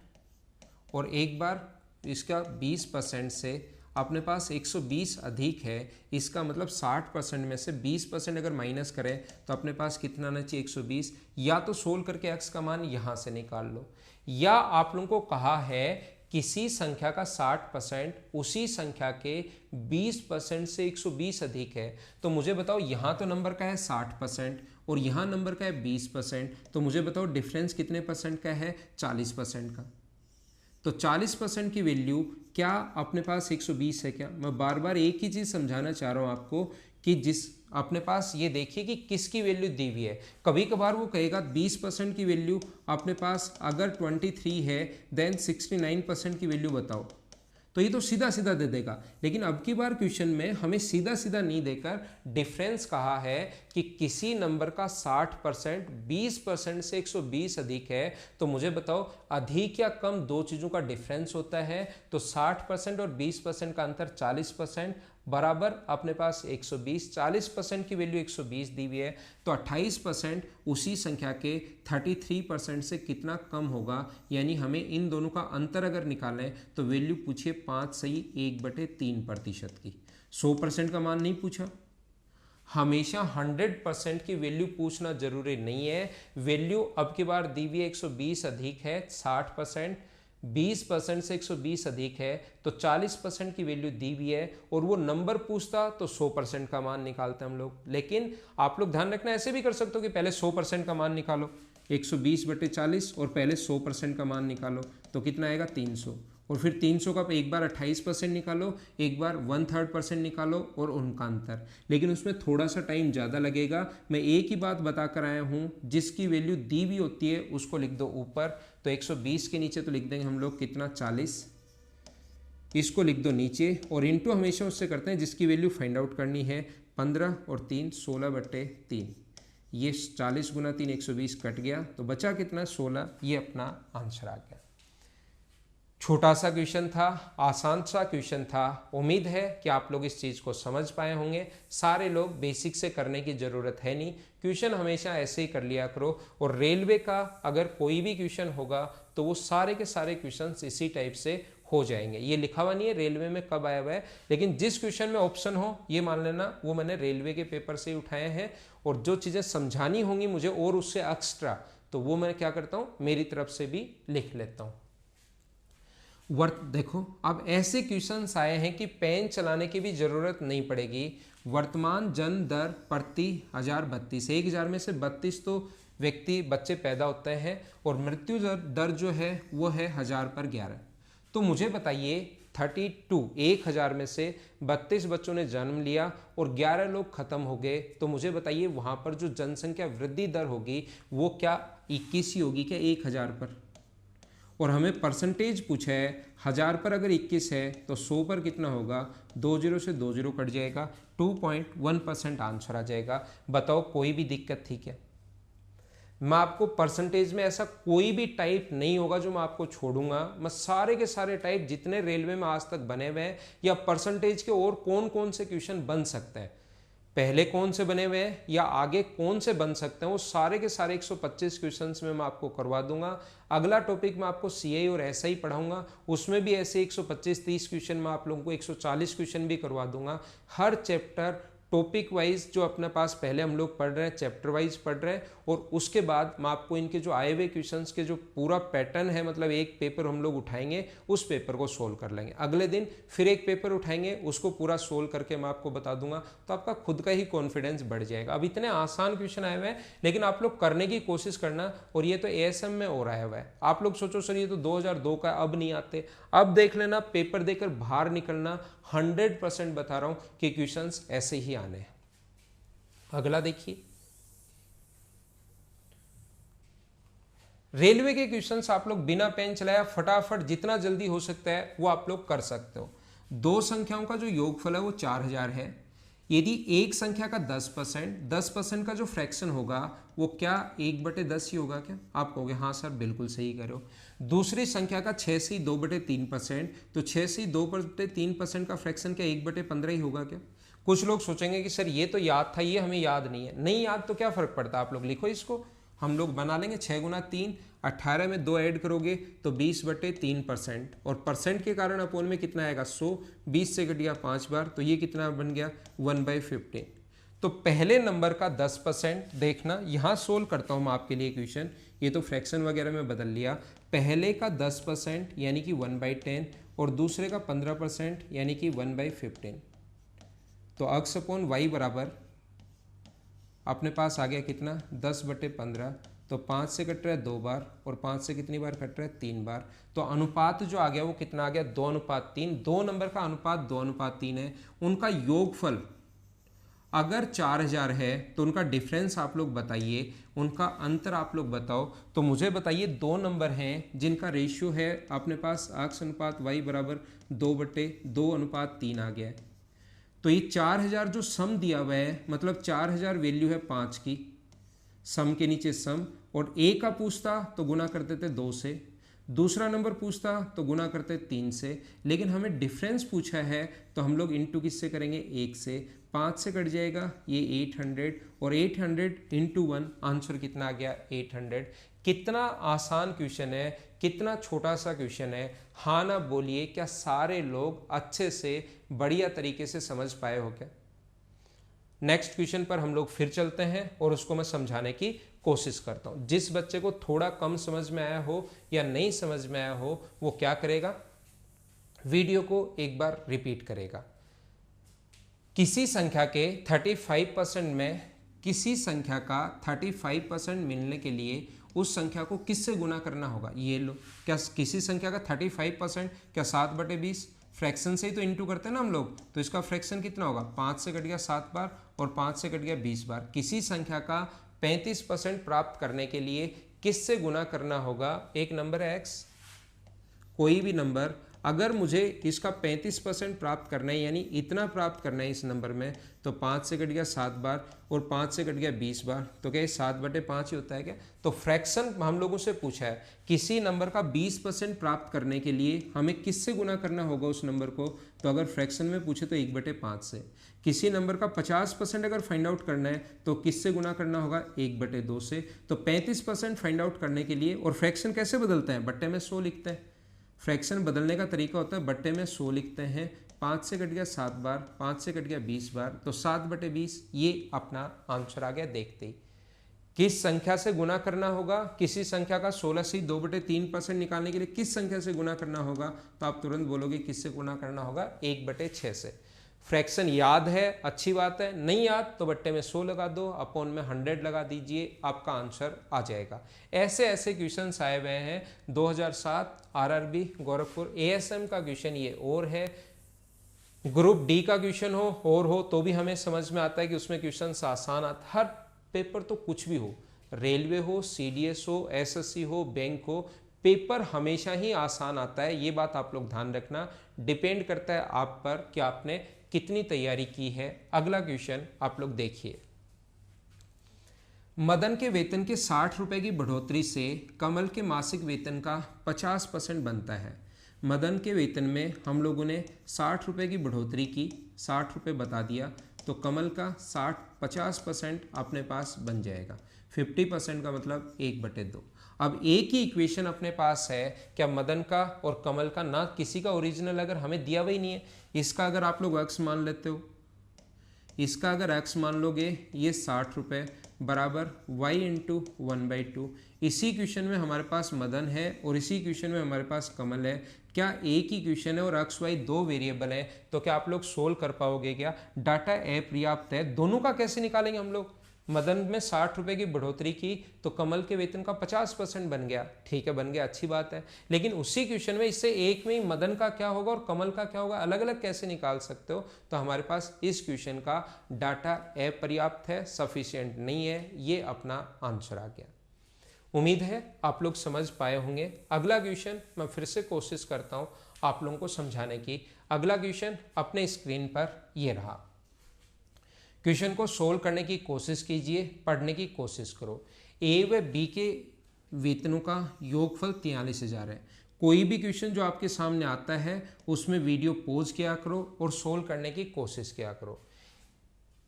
और एक बार इसका 20% से अपने पास 120 अधिक है। इसका मतलब 60% में से 20% अगर माइनस करें तो अपने पास कितना आना चाहिए? 120। या तो सोल्व करके x का मान यहाँ से निकाल लो, या आप लोगों को कहा है किसी संख्या का 60% उसी संख्या के 20% से 120 अधिक है। तो मुझे बताओ, यहाँ तो नंबर का है 60% और यहाँ नंबर का है 20%, तो मुझे बताओ डिफरेंस कितने परसेंट का है? 40% का। तो 40% की वैल्यू क्या अपने पास 120 है क्या? मैं बार बार एक ही चीज़ समझाना चाह रहा हूँ आपको कि जिस अपने पास ये देखिए कि किसकी वैल्यू दी हुई है। कभी कभार वो कहेगा 20% की वैल्यू अपने पास अगर 23 है देन 69% की वैल्यू बताओ। तो ये तो सीधा सीधा दे देगा, लेकिन अब की बार क्वेश्चन में हमें सीधा सीधा नहीं देकर डिफरेंस कहा है कि किसी नंबर का 60% 20% से 120 अधिक है। तो मुझे बताओ अधिक या कम दो चीजों का डिफरेंस होता है, तो 60% और 20% का अंतर 40% बराबर अपने पास 120, 40% की वैल्यू 120 दी हुई है, तो 28% उसी संख्या के 33% से कितना कम होगा, यानी हमें इन दोनों का अंतर अगर निकालें तो वैल्यू पूछिए 5 सही 1/3% की। 100% का मान नहीं पूछा। हमेशा 100% की वैल्यू पूछना जरूरी नहीं है। वैल्यू अब की बार दी हुई 120 अधिक है 60%, 20% से 120 अधिक है तो 40% की वैल्यू दी हुई है, और वो नंबर पूछता तो 100% का मान निकालते हम लोग। लेकिन आप लोग ध्यान रखना, ऐसे भी कर सकते हो कि पहले 100% का मान निकालो 120/40 और पहले 100% का मान निकालो, तो कितना आएगा 300, और फिर 300 का एक बार 28% निकालो, एक बार 1/3% निकालो और उनका अंतर। लेकिन उसमें थोड़ा सा टाइम ज़्यादा लगेगा। मैं एक ही बात बता कर आया हूँ, जिसकी वैल्यू दी हुई होती है उसको लिख दो ऊपर, तो 120 के नीचे तो लिख देंगे हम लोग कितना 40, इसको लिख दो नीचे, और इंटू हमेशा उससे करते हैं जिसकी वैल्यू फाइंड आउट करनी है। 15 और 3 16/3, ये 40 गुना 3 120 कट गया, तो बचा कितना 16, ये अपना आंसर आ गया। छोटा सा क्वेश्चन था, आसान सा क्वेश्चन था। उम्मीद है कि आप लोग इस चीज़ को समझ पाए होंगे। सारे लोग बेसिक से करने की ज़रूरत है नहीं, क्वेश्चन हमेशा ऐसे ही कर लिया करो। और रेलवे का अगर कोई भी क्वेश्चन होगा तो वो सारे के सारे क्वेश्चंस इसी टाइप से हो जाएंगे। ये लिखा हुआ नहीं है रेलवे में कब आया हुआ है, लेकिन जिस क्वेश्चन में ऑप्शन हो ये मान लेना वो मैंने रेलवे के पेपर से ही उठाए हैं। और जो चीज़ें समझानी होंगी मुझे और उससे एक्स्ट्रा, तो वो मैं क्या करता हूँ मेरी तरफ से भी लिख लेता हूँ। देखो अब ऐसे क्वेश्चंस आए हैं कि पेन चलाने की भी जरूरत नहीं पड़ेगी। वर्तमान जन्म दर प्रति 1000 32, 1000 में से 32 तो बच्चे पैदा होते हैं, और मृत्यु दर जो है वो है 1000 पर 11। तो मुझे बताइए 32, 1000 में से 32 बच्चों ने जन्म लिया और 11 लोग खत्म हो गए, तो मुझे बताइए वहां पर जो जनसंख्या वृद्धि दर होगी वो क्या 21 ही होगी क्या 1000 पर? और हमें परसेंटेज पूछा है, 1000 पर अगर 21 है तो 100 पर कितना होगा, 20 से 20 कट जाएगा, 2.1% आंसर आ जाएगा। बताओ कोई भी दिक्कत थी क्या? मैं आपको परसेंटेज में ऐसा कोई भी टाइप नहीं होगा जो मैं आपको छोड़ूंगा। मैं सारे के सारे टाइप जितने रेलवे में आज तक बने हुए हैं, या परसेंटेज के और कौन कौन से क्वेश्चन बन सकते हैं, पहले कौन से बने हुए हैं या आगे कौन से बन सकते हैं, वो सारे के सारे 125 क्वेश्चंस में मैं आपको करवा दूंगा। अगला टॉपिक मैं आपको सीआई और एसआई पढ़ाऊंगा, उसमें भी ऐसे 125-30 क्वेश्चन मैं आप लोगों को 140 क्वेश्चन भी करवा दूंगा। हर चैप्टर टॉपिक वाइज जो अपने पास पहले हम लोग पढ़ रहे हैं, चैप्टर वाइज पढ़ रहे हैं, और उसके बाद मैं आपको इनके जो आए हुए क्वेश्चंस के जो पूरा पैटर्न है, मतलब एक पेपर हम लोग उठाएंगे, उस पेपर को सोल्व कर लेंगे। अगले दिन फिर एक पेपर उठाएंगे, उसको पूरा सोल्व करके मैं आपको बता दूंगा, तो आपका खुद का ही कॉन्फिडेंस बढ़ जाएगा। अब इतने आसान क्वेश्चन आए हुए हैं, लेकिन आप लोग करने की कोशिश करना। और ये तो एएसएम में और आया हुआ है, आप लोग सोचो सर ये तो 2002 का, अब नहीं आते। अब देख लेना, पेपर देकर बाहर निकलना, 100% बता रहा हूं कि क्वेश्चंस ऐसे ही आने हैं। अगला देखिए, रेलवे के क्वेश्चंस आप लोग बिना पेन चलाया फटाफट जितना जल्दी हो सकता है वो आप लोग कर सकते हो। दो संख्याओं का जो योगफल है वो 4000 है। यदि एक संख्या का 10% का जो फ्रैक्शन होगा वो क्या 1/10 ही होगा क्या? आप कहोगे हाँ सर बिल्कुल सही करो। दूसरी संख्या का 6 से 2/3%, तो 6 से 2/3% का फ्रैक्शन क्या 1/15 ही होगा क्या? कुछ लोग सोचेंगे कि सर ये तो याद था, ये हमें याद नहीं है। नहीं याद तो क्या फर्क पड़ता, आप लोग लिखो इसको, हम लोग बना लेंगे। 6 गुना 3, 18 में 2 ऐड करोगे तो 20/3%, और परसेंट के कारण अपोन में कितना आएगा 100, 20 से कट गया 5 बार, तो ये कितना बन गया 1/15। तो पहले नंबर का 10% देखना, यहाँ सोल्व करता हूँ मैं आपके लिए क्वेश्चन, ये तो फ्रैक्शन वगैरह में बदल लिया। पहले का 10% यानी कि 1/10, और दूसरे का 15% यानी कि 1/15। तो x अपॉन वाई बराबर अपने पास आ गया कितना 10/15, तो 5 से कट रहा है 2 बार, और 5 से कितनी बार कट रहा है 3 बार। तो अनुपात जो आ गया वो कितना आ गया 2:3। दो नंबर का अनुपात 2:3 है, उनका योगफल अगर 4000 है तो उनका डिफरेंस आप लोग बताइए, उनका अंतर आप लोग बताओ। तो मुझे बताइए दो नंबर हैं जिनका रेशियो है अपने पास x अनुपात y बराबर 2/2 अनुपात 3 आ गया है। तो ये 4000 जो सम दिया हुआ है, मतलब 4000 वैल्यू है 5 की, सम के नीचे सम, और ए का पूछता तो गुना करते थे 2 से, दूसरा नंबर पूछता तो गुना करते 3 से, लेकिन हमें डिफरेंस पूछा है तो हम लोग इंटू किससे करेंगे, 1 से। 5 से कट जाएगा ये 800, और 800 इंटू 1, आंसर कितना आ गया 800। कितना आसान क्वेश्चन है, कितना छोटा सा क्वेश्चन है। हाँ ना बोलिए, क्या सारे लोग अच्छे से बढ़िया तरीके से समझ पाए हो क्या? नेक्स्ट क्वेश्चन पर हम लोग फिर चलते हैं और उसको मैं समझाने की कोशिश करता हूं। जिस बच्चे को थोड़ा कम समझ में आया हो या नहीं समझ में आया हो वो क्या करेगा, वीडियो को एक बार रिपीट करेगा। किसी संख्या के 35% में, किसी संख्या का 35% मिलने के लिए उस संख्या को किससे गुना करना होगा। ये लो, क्या किसी संख्या का 35%, क्या 7/20 फ्रैक्शन से ही तो इंटू करते हैं ना हम लोग, तो इसका फ्रैक्शन कितना होगा, 5 से कट गया 7 बार और 5 से कट गया 20 बार। किसी संख्या का 35% प्राप्त करने के लिए किससे गुना करना होगा, एक नंबर है x, कोई भी नंबर, अगर मुझे इसका 35% प्राप्त करना है, यानी इतना प्राप्त करना है इस नंबर में, तो 5 से कट गया 7 बार और 5 से कट गया 20 बार, तो क्या 7/5 ही होता है क्या? तो फ्रैक्शन हम लोगों से पूछा है, किसी नंबर का 20% प्राप्त करने के लिए हमें किससे गुना करना होगा उस नंबर को, तो अगर फ्रैक्शन में पूछे तो 1/5 से। किसी नंबर का 50% अगर फाइंड आउट करना है तो किससे गुना करना होगा, 1/2 से। तो 35% फाइंड आउट करने के लिए, और फ्रैक्शन कैसे बदलते हैं, बट्टे में 100 लिखते हैं। फ्रैक्शन बदलने का तरीका होता है, बट्टे में 100 लिखते हैं। 5 से कट गया 7 बार, 5 से कट गया 20 बार, तो 7/20 ये अपना आंसर आ गया। देखते ही किस संख्या से गुना करना होगा, किसी संख्या का 16 से 2/3% निकालने के लिए किस संख्या से गुना करना होगा, तो आप तुरंत बोलोगे किससे गुना करना होगा, 1/6 से। फ्रैक्शन याद है, अच्छी बात है, नहीं याद तो बट्टे में 100 लगा दो, अपॉन में 100 लगा दीजिए, आपका आंसर आ जाएगा। ऐसे ऐसे क्वेश्चंस आए हुए हैं 2007 आरआरबी गोरखपुर एएसएम का क्वेश्चन ये और है, ग्रुप डी का क्वेश्चन हो तो भी हमें समझ में आता है कि उसमें क्वेश्चन आसान आता। हर पेपर तो कुछ भी हो, रेलवे हो, सीडीएस हो, एसएससी हो, बैंक हो, पेपर हमेशा ही आसान आता है। ये बात आप लोग ध्यान रखना, डिपेंड करता है आप पर कि आपने कितनी तैयारी की है। अगला क्वेश्चन आप लोग देखिए, मदन के वेतन के 60 रुपए की बढ़ोतरी से कमल के मासिक वेतन का 50% बनता है। मदन के वेतन में हम लोगों ने 60 रुपए की बढ़ोतरी की, 60 रुपए बता दिया, तो कमल का 50% अपने पास बन जाएगा। 50% का मतलब 1/2। अब एक ही इक्वेशन अपने पास है, क्या मदन का और कमल का, ना किसी का ओरिजिनल अगर हमें दिया हुआ ही नहीं है। इसका अगर आप लोग x मान लेते हो, इसका अगर x मान लोगे, ये 60 रुपये बराबर y इंटू 1/2। इसी क्वेश्चन में हमारे पास मदन है और इसी क्वेश्चन में हमारे पास कमल है। क्या एक ही क्वेश्चन है और x y दो वेरिएबल हैं, तो क्या आप लोग सोल्व कर पाओगे क्या? डाटा अपर्याप्त है, दोनों का कैसे निकालेंगे हम लोग? मदन में 60 रुपए की बढ़ोतरी की तो कमल के वेतन का 50% बन गया, ठीक है, बन गया, अच्छी बात है। लेकिन उसी क्वेश्चन में इससे एक में ही मदन का क्या होगा और कमल का क्या होगा, अलग अलग कैसे निकाल सकते हो? तो हमारे पास इस क्वेश्चन का डाटा अपर्याप्त है, सफिशिएंट नहीं है, ये अपना आंसर आ गया। उम्मीद है आप लोग समझ पाए होंगे। अगला क्वेश्चन मैं फिर से कोशिश करता हूं आप लोगों को समझाने की। अगला क्वेश्चन अपने स्क्रीन पर ये रहा। क्वेश्चन को सोल्व करने की कोशिश कीजिए, पढ़ने की कोशिश करो। ए व बी के वेतनों का योगफल 43,000 है। कोई भी क्वेश्चन जो आपके सामने आता है उसमें वीडियो पॉज किया करो और सोल्व करने की कोशिश किया करो।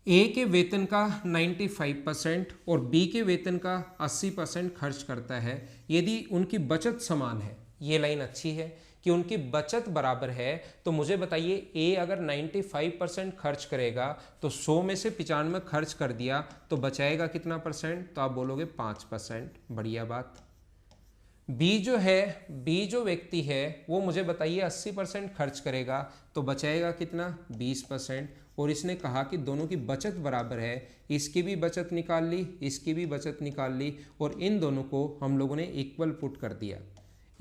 ए के वेतन का 95% और बी के वेतन का 80% खर्च करता है। यदि उनकी बचत समान है, ये लाइन अच्छी है कि उनकी बचत बराबर है, तो मुझे बताइए ए अगर 95% खर्च करेगा तो 100 में से 95 खर्च कर दिया तो बचाएगा कितना परसेंट? तो आप बोलोगे 5%, बढ़िया बात। बी जो है, बी जो व्यक्ति है वो मुझे बताइए 80% खर्च करेगा तो बचाएगा कितना? 20%। और इसने कहा कि दोनों की बचत बराबर है, इसकी भी बचत निकाल ली, इसकी भी बचत निकाल ली और इन दोनों को हम लोगों ने इक्वल पुट कर दिया।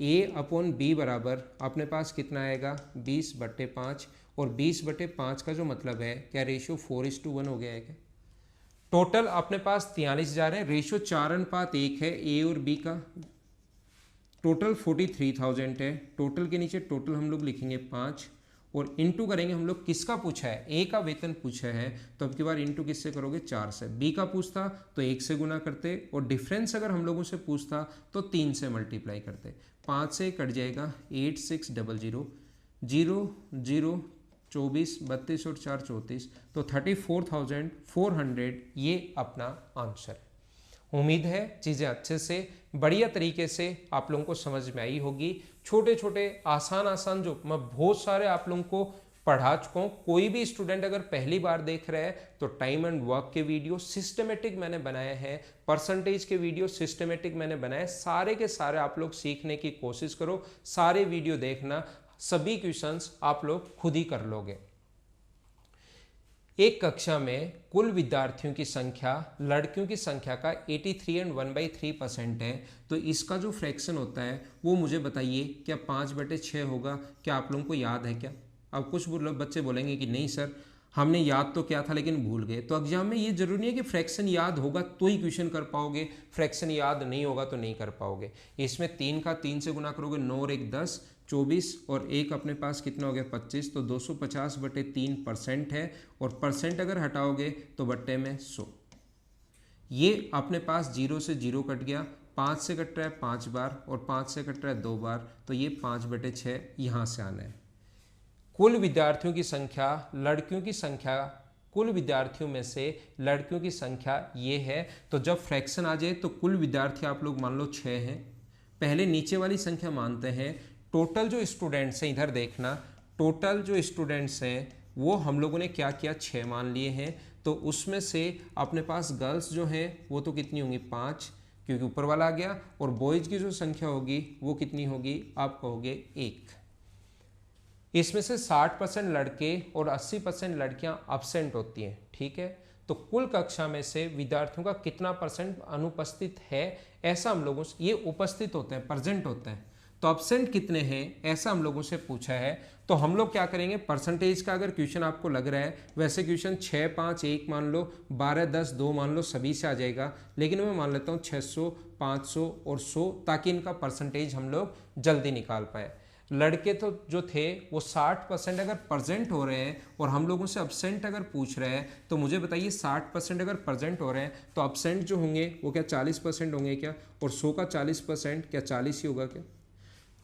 A/B बराबर अपने पास कितना आएगा 20/5, और 20/5 का जो मतलब है क्या रेशियो 4:1 हो गया है क्या। टोटल अपने पास 43 जा रहे हैं, रेशियो 4:1 है ए और बी का। टोटल 43,000 है। टोटल के नीचे टोटल हम लोग लिखेंगे 5 और इनटू करेंगे हम लोग किसका पूछा है, ए का वेतन पूछा है तो अब की बार इनटू किससे करोगे 4 से। बी का पूछता तो 1 से गुना करते और डिफरेंस अगर हम लोगों से पूछता तो 3 से मल्टीप्लाई करते। 5 से कट जाएगा 8600, 0 0 24 32 और 4 34, तो 34,400 ये अपना आंसर है। उम्मीद है चीज़ें अच्छे से बढ़िया तरीके से आप लोगों को समझ में आई होगी। छोटे छोटे आसान जो मैं बहुत सारे आप लोगों को पढ़ा चुका हूँ। कोई भी स्टूडेंट अगर पहली बार देख रहे हैं तो टाइम एंड वर्क के वीडियो सिस्टमेटिक मैंने बनाए हैं, परसेंटेज के वीडियो सिस्टमेटिक मैंने बनाए। सारे के सारे आप लोग सीखने की कोशिश करो, सारे वीडियो देखना, सभी क्वेश्चंस आप लोग खुद ही कर लोगे। एक कक्षा में कुल विद्यार्थियों की संख्या लड़कियों की संख्या का 83 एंड 1/3% है, तो इसका जो फ्रैक्शन होता है वो मुझे बताइए, क्या 5/6 होगा? क्या आप लोगों को याद है क्या? अब कुछ बच्चे बोलेंगे कि नहीं सर हमने याद तो किया था लेकिन भूल गए। तो एग्जाम में ये जरूरी नहीं है कि फ्रैक्शन याद होगा तो ही क्वेश्चन कर पाओगे, फ्रैक्शन याद नहीं होगा तो नहीं कर पाओगे। इसमें 3 का 3 से गुना करोगे 9 और 1 10, 24 और 1 अपने पास कितना हो गया 25, तो 250/3% है और परसेंट अगर हटाओगे तो बट्टे में 100। ये अपने पास 0 से 0 कट गया, 5 से कट रहा है 5 बार और 5 से कट रहा है 2 बार, तो ये 5/6 यहाँ से आना है। कुल विद्यार्थियों की संख्या लड़कियों की संख्या, कुल विद्यार्थियों में से लड़कियों की संख्या ये है, तो जब फ्रैक्शन आ जाए तो कुल विद्यार्थी आप लोग मान लो 6 हैं। पहले नीचे वाली संख्या मानते हैं, टोटल जो स्टूडेंट्स हैं इधर देखना, टोटल जो स्टूडेंट्स हैं वो हम लोगों ने क्या किया 6 मान लिए हैं, तो उसमें से अपने पास गर्ल्स जो हैं वो तो कितनी होंगी 5 क्योंकि ऊपर वाला आ गया, और बॉयज़ की जो संख्या होगी वो कितनी होगी आप कहोगे 1। इसमें से 60% लड़के और 80% लड़कियां अब्सेंट होती हैं, ठीक है। तो कुल कक्षा में से विद्यार्थियों का कितना परसेंट अनुपस्थित है ऐसा हम लोगों से, ये उपस्थित होते हैं प्रेजेंट होते हैं, तो अब्सेंट कितने हैं ऐसा हम लोगों से पूछा है। तो हम लोग क्या करेंगे, परसेंटेज का अगर क्वेश्चन आपको लग रहा है, वैसे क्वेश्चन 6 5 1 मान लो, 12 10 2 मान लो, सभी से आ जाएगा, लेकिन मैं मान लेता हूँ 600 500 और 100 ताकि इनका परसेंटेज हम लोग जल्दी निकाल पाए। लड़के तो जो थे वो 60% अगर प्रेजेंट हो रहे हैं और हम लोगों से अब्सेंट अगर पूछ रहे हैं, तो मुझे बताइए 60% अगर प्रेजेंट हो रहे हैं तो अब्सेंट जो होंगे वो क्या 40% होंगे क्या, और 100 का 40% क्या 40 ही होगा क्या।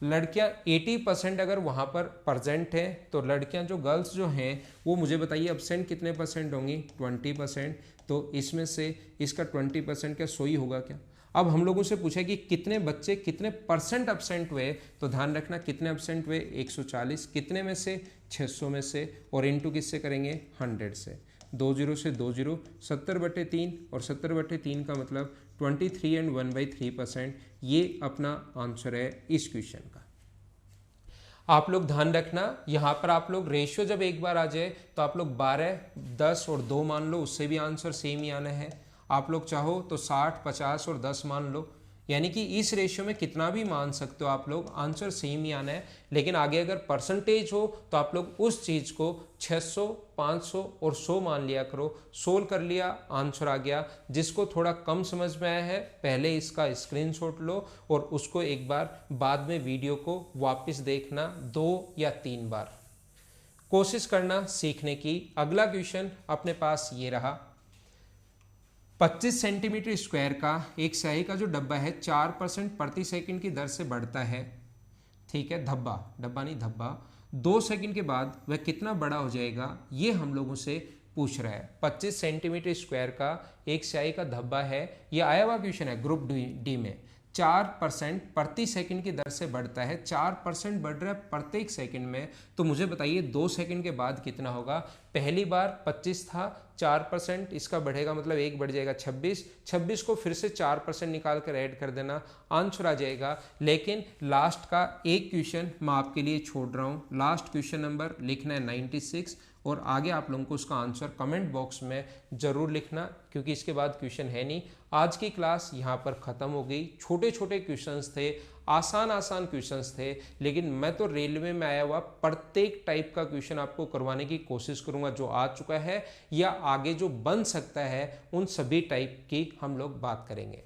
लड़कियां 80% अगर वहाँ पर प्रेजेंट हैं, तो लड़कियां जो गर्ल्स जो हैं वो मुझे बताइए अब्सेंट कितने परसेंट होंगी 20%, तो इसमें से इसका 20% क्या 100 ही होगा क्या। अब हम लोगों से पूछा कि कितने बच्चे कितने परसेंट अब्सेंट हुए, तो ध्यान रखना कितने अब्सेंट हुए 140, कितने में से 600 में से, और इनटू किससे करेंगे 100 से, 2 0 से 2 0, 70/3 और 70/3 का मतलब 23 एंड 1/3%। ये अपना आंसर है इस क्वेश्चन का। आप लोग ध्यान रखना यहाँ पर आप लोग रेशियो जब एक बार आ जाए तो आप लोग 12 10 और 2 मान लो, उससे भी आंसर सेम ही आना है। आप लोग चाहो तो 60 50 और 10 मान लो, यानी कि इस रेशियो में कितना भी मान सकते हो आप लोग, आंसर सेम ही आना है। लेकिन आगे अगर परसेंटेज हो तो आप लोग उस चीज़ को 600 500 और 100 मान लिया करो। सोल्व कर लिया आंसर आ गया। जिसको थोड़ा कम समझ में आया है पहले इसका स्क्रीनशॉट लो और उसको एक बार बाद में वीडियो को वापस देखना 2 या 3 बार, कोशिश करना सीखने की। अगला क्वेश्चन अपने पास ये रहा, 25 सेंटीमीटर स्क्वायर का एक स्याही का जो डब्बा है 4% प्रति सेकंड की दर से बढ़ता है, ठीक है, डब्बा नहीं धब्बा, 2 सेकंड के बाद वह कितना बड़ा हो जाएगा, ये हम लोगों से पूछ रहा है। 25 सेंटीमीटर स्क्वायर का एक स्याही का धब्बा है, ये आया हुआ क्वेश्चन है ग्रुप डी में। 4% प्रति सेकंड की दर से बढ़ता है, 4% बढ़ रहा है प्रत्येक सेकंड में, तो मुझे बताइए 2 सेकंड के बाद कितना होगा। पहली बार 25 था, 4%, इसका बढ़ेगा मतलब 1 बढ़ जाएगा 26, 26 को फिर से 4% निकाल कर ऐड कर देना, आंसर आ जाएगा। लेकिन लास्ट का एक क्वेश्चन मैं आपके लिए छोड़ रहा हूँ, लास्ट क्वेश्चन नंबर लिखना है 96, और आगे आप लोगों को उसका आंसर कमेंट बॉक्स में ज़रूर लिखना, क्योंकि इसके बाद क्वेश्चन है नहीं। आज की क्लास यहाँ पर ख़त्म हो गई। छोटे छोटे क्वेश्चंस थे, आसान आसान क्वेश्चंस थे, लेकिन मैं तो रेलवे में आया हुआ प्रत्येक टाइप का क्वेश्चन आपको करवाने की कोशिश करूँगा, जो आ चुका है या आगे जो बन सकता है, उन सभी टाइप की हम लोग बात करेंगे।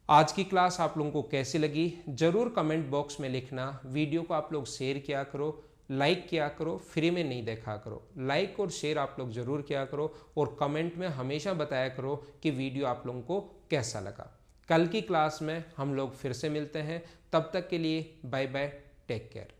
आज की क्लास आप लोगों को कैसी लगी ज़रूर कमेंट बॉक्स में लिखना। वीडियो को आप लोग शेयर किया करो, लाइक किया करो, फ्री में नहीं देखा करो। लाइक और शेयर आप लोग ज़रूर किया करो, और कमेंट में हमेशा बताया करो कि वीडियो आप लोगों को कैसा लगा। कल की क्लास में हम लोग फिर से मिलते हैं, तब तक के लिए बाय बाय, टेक केयर।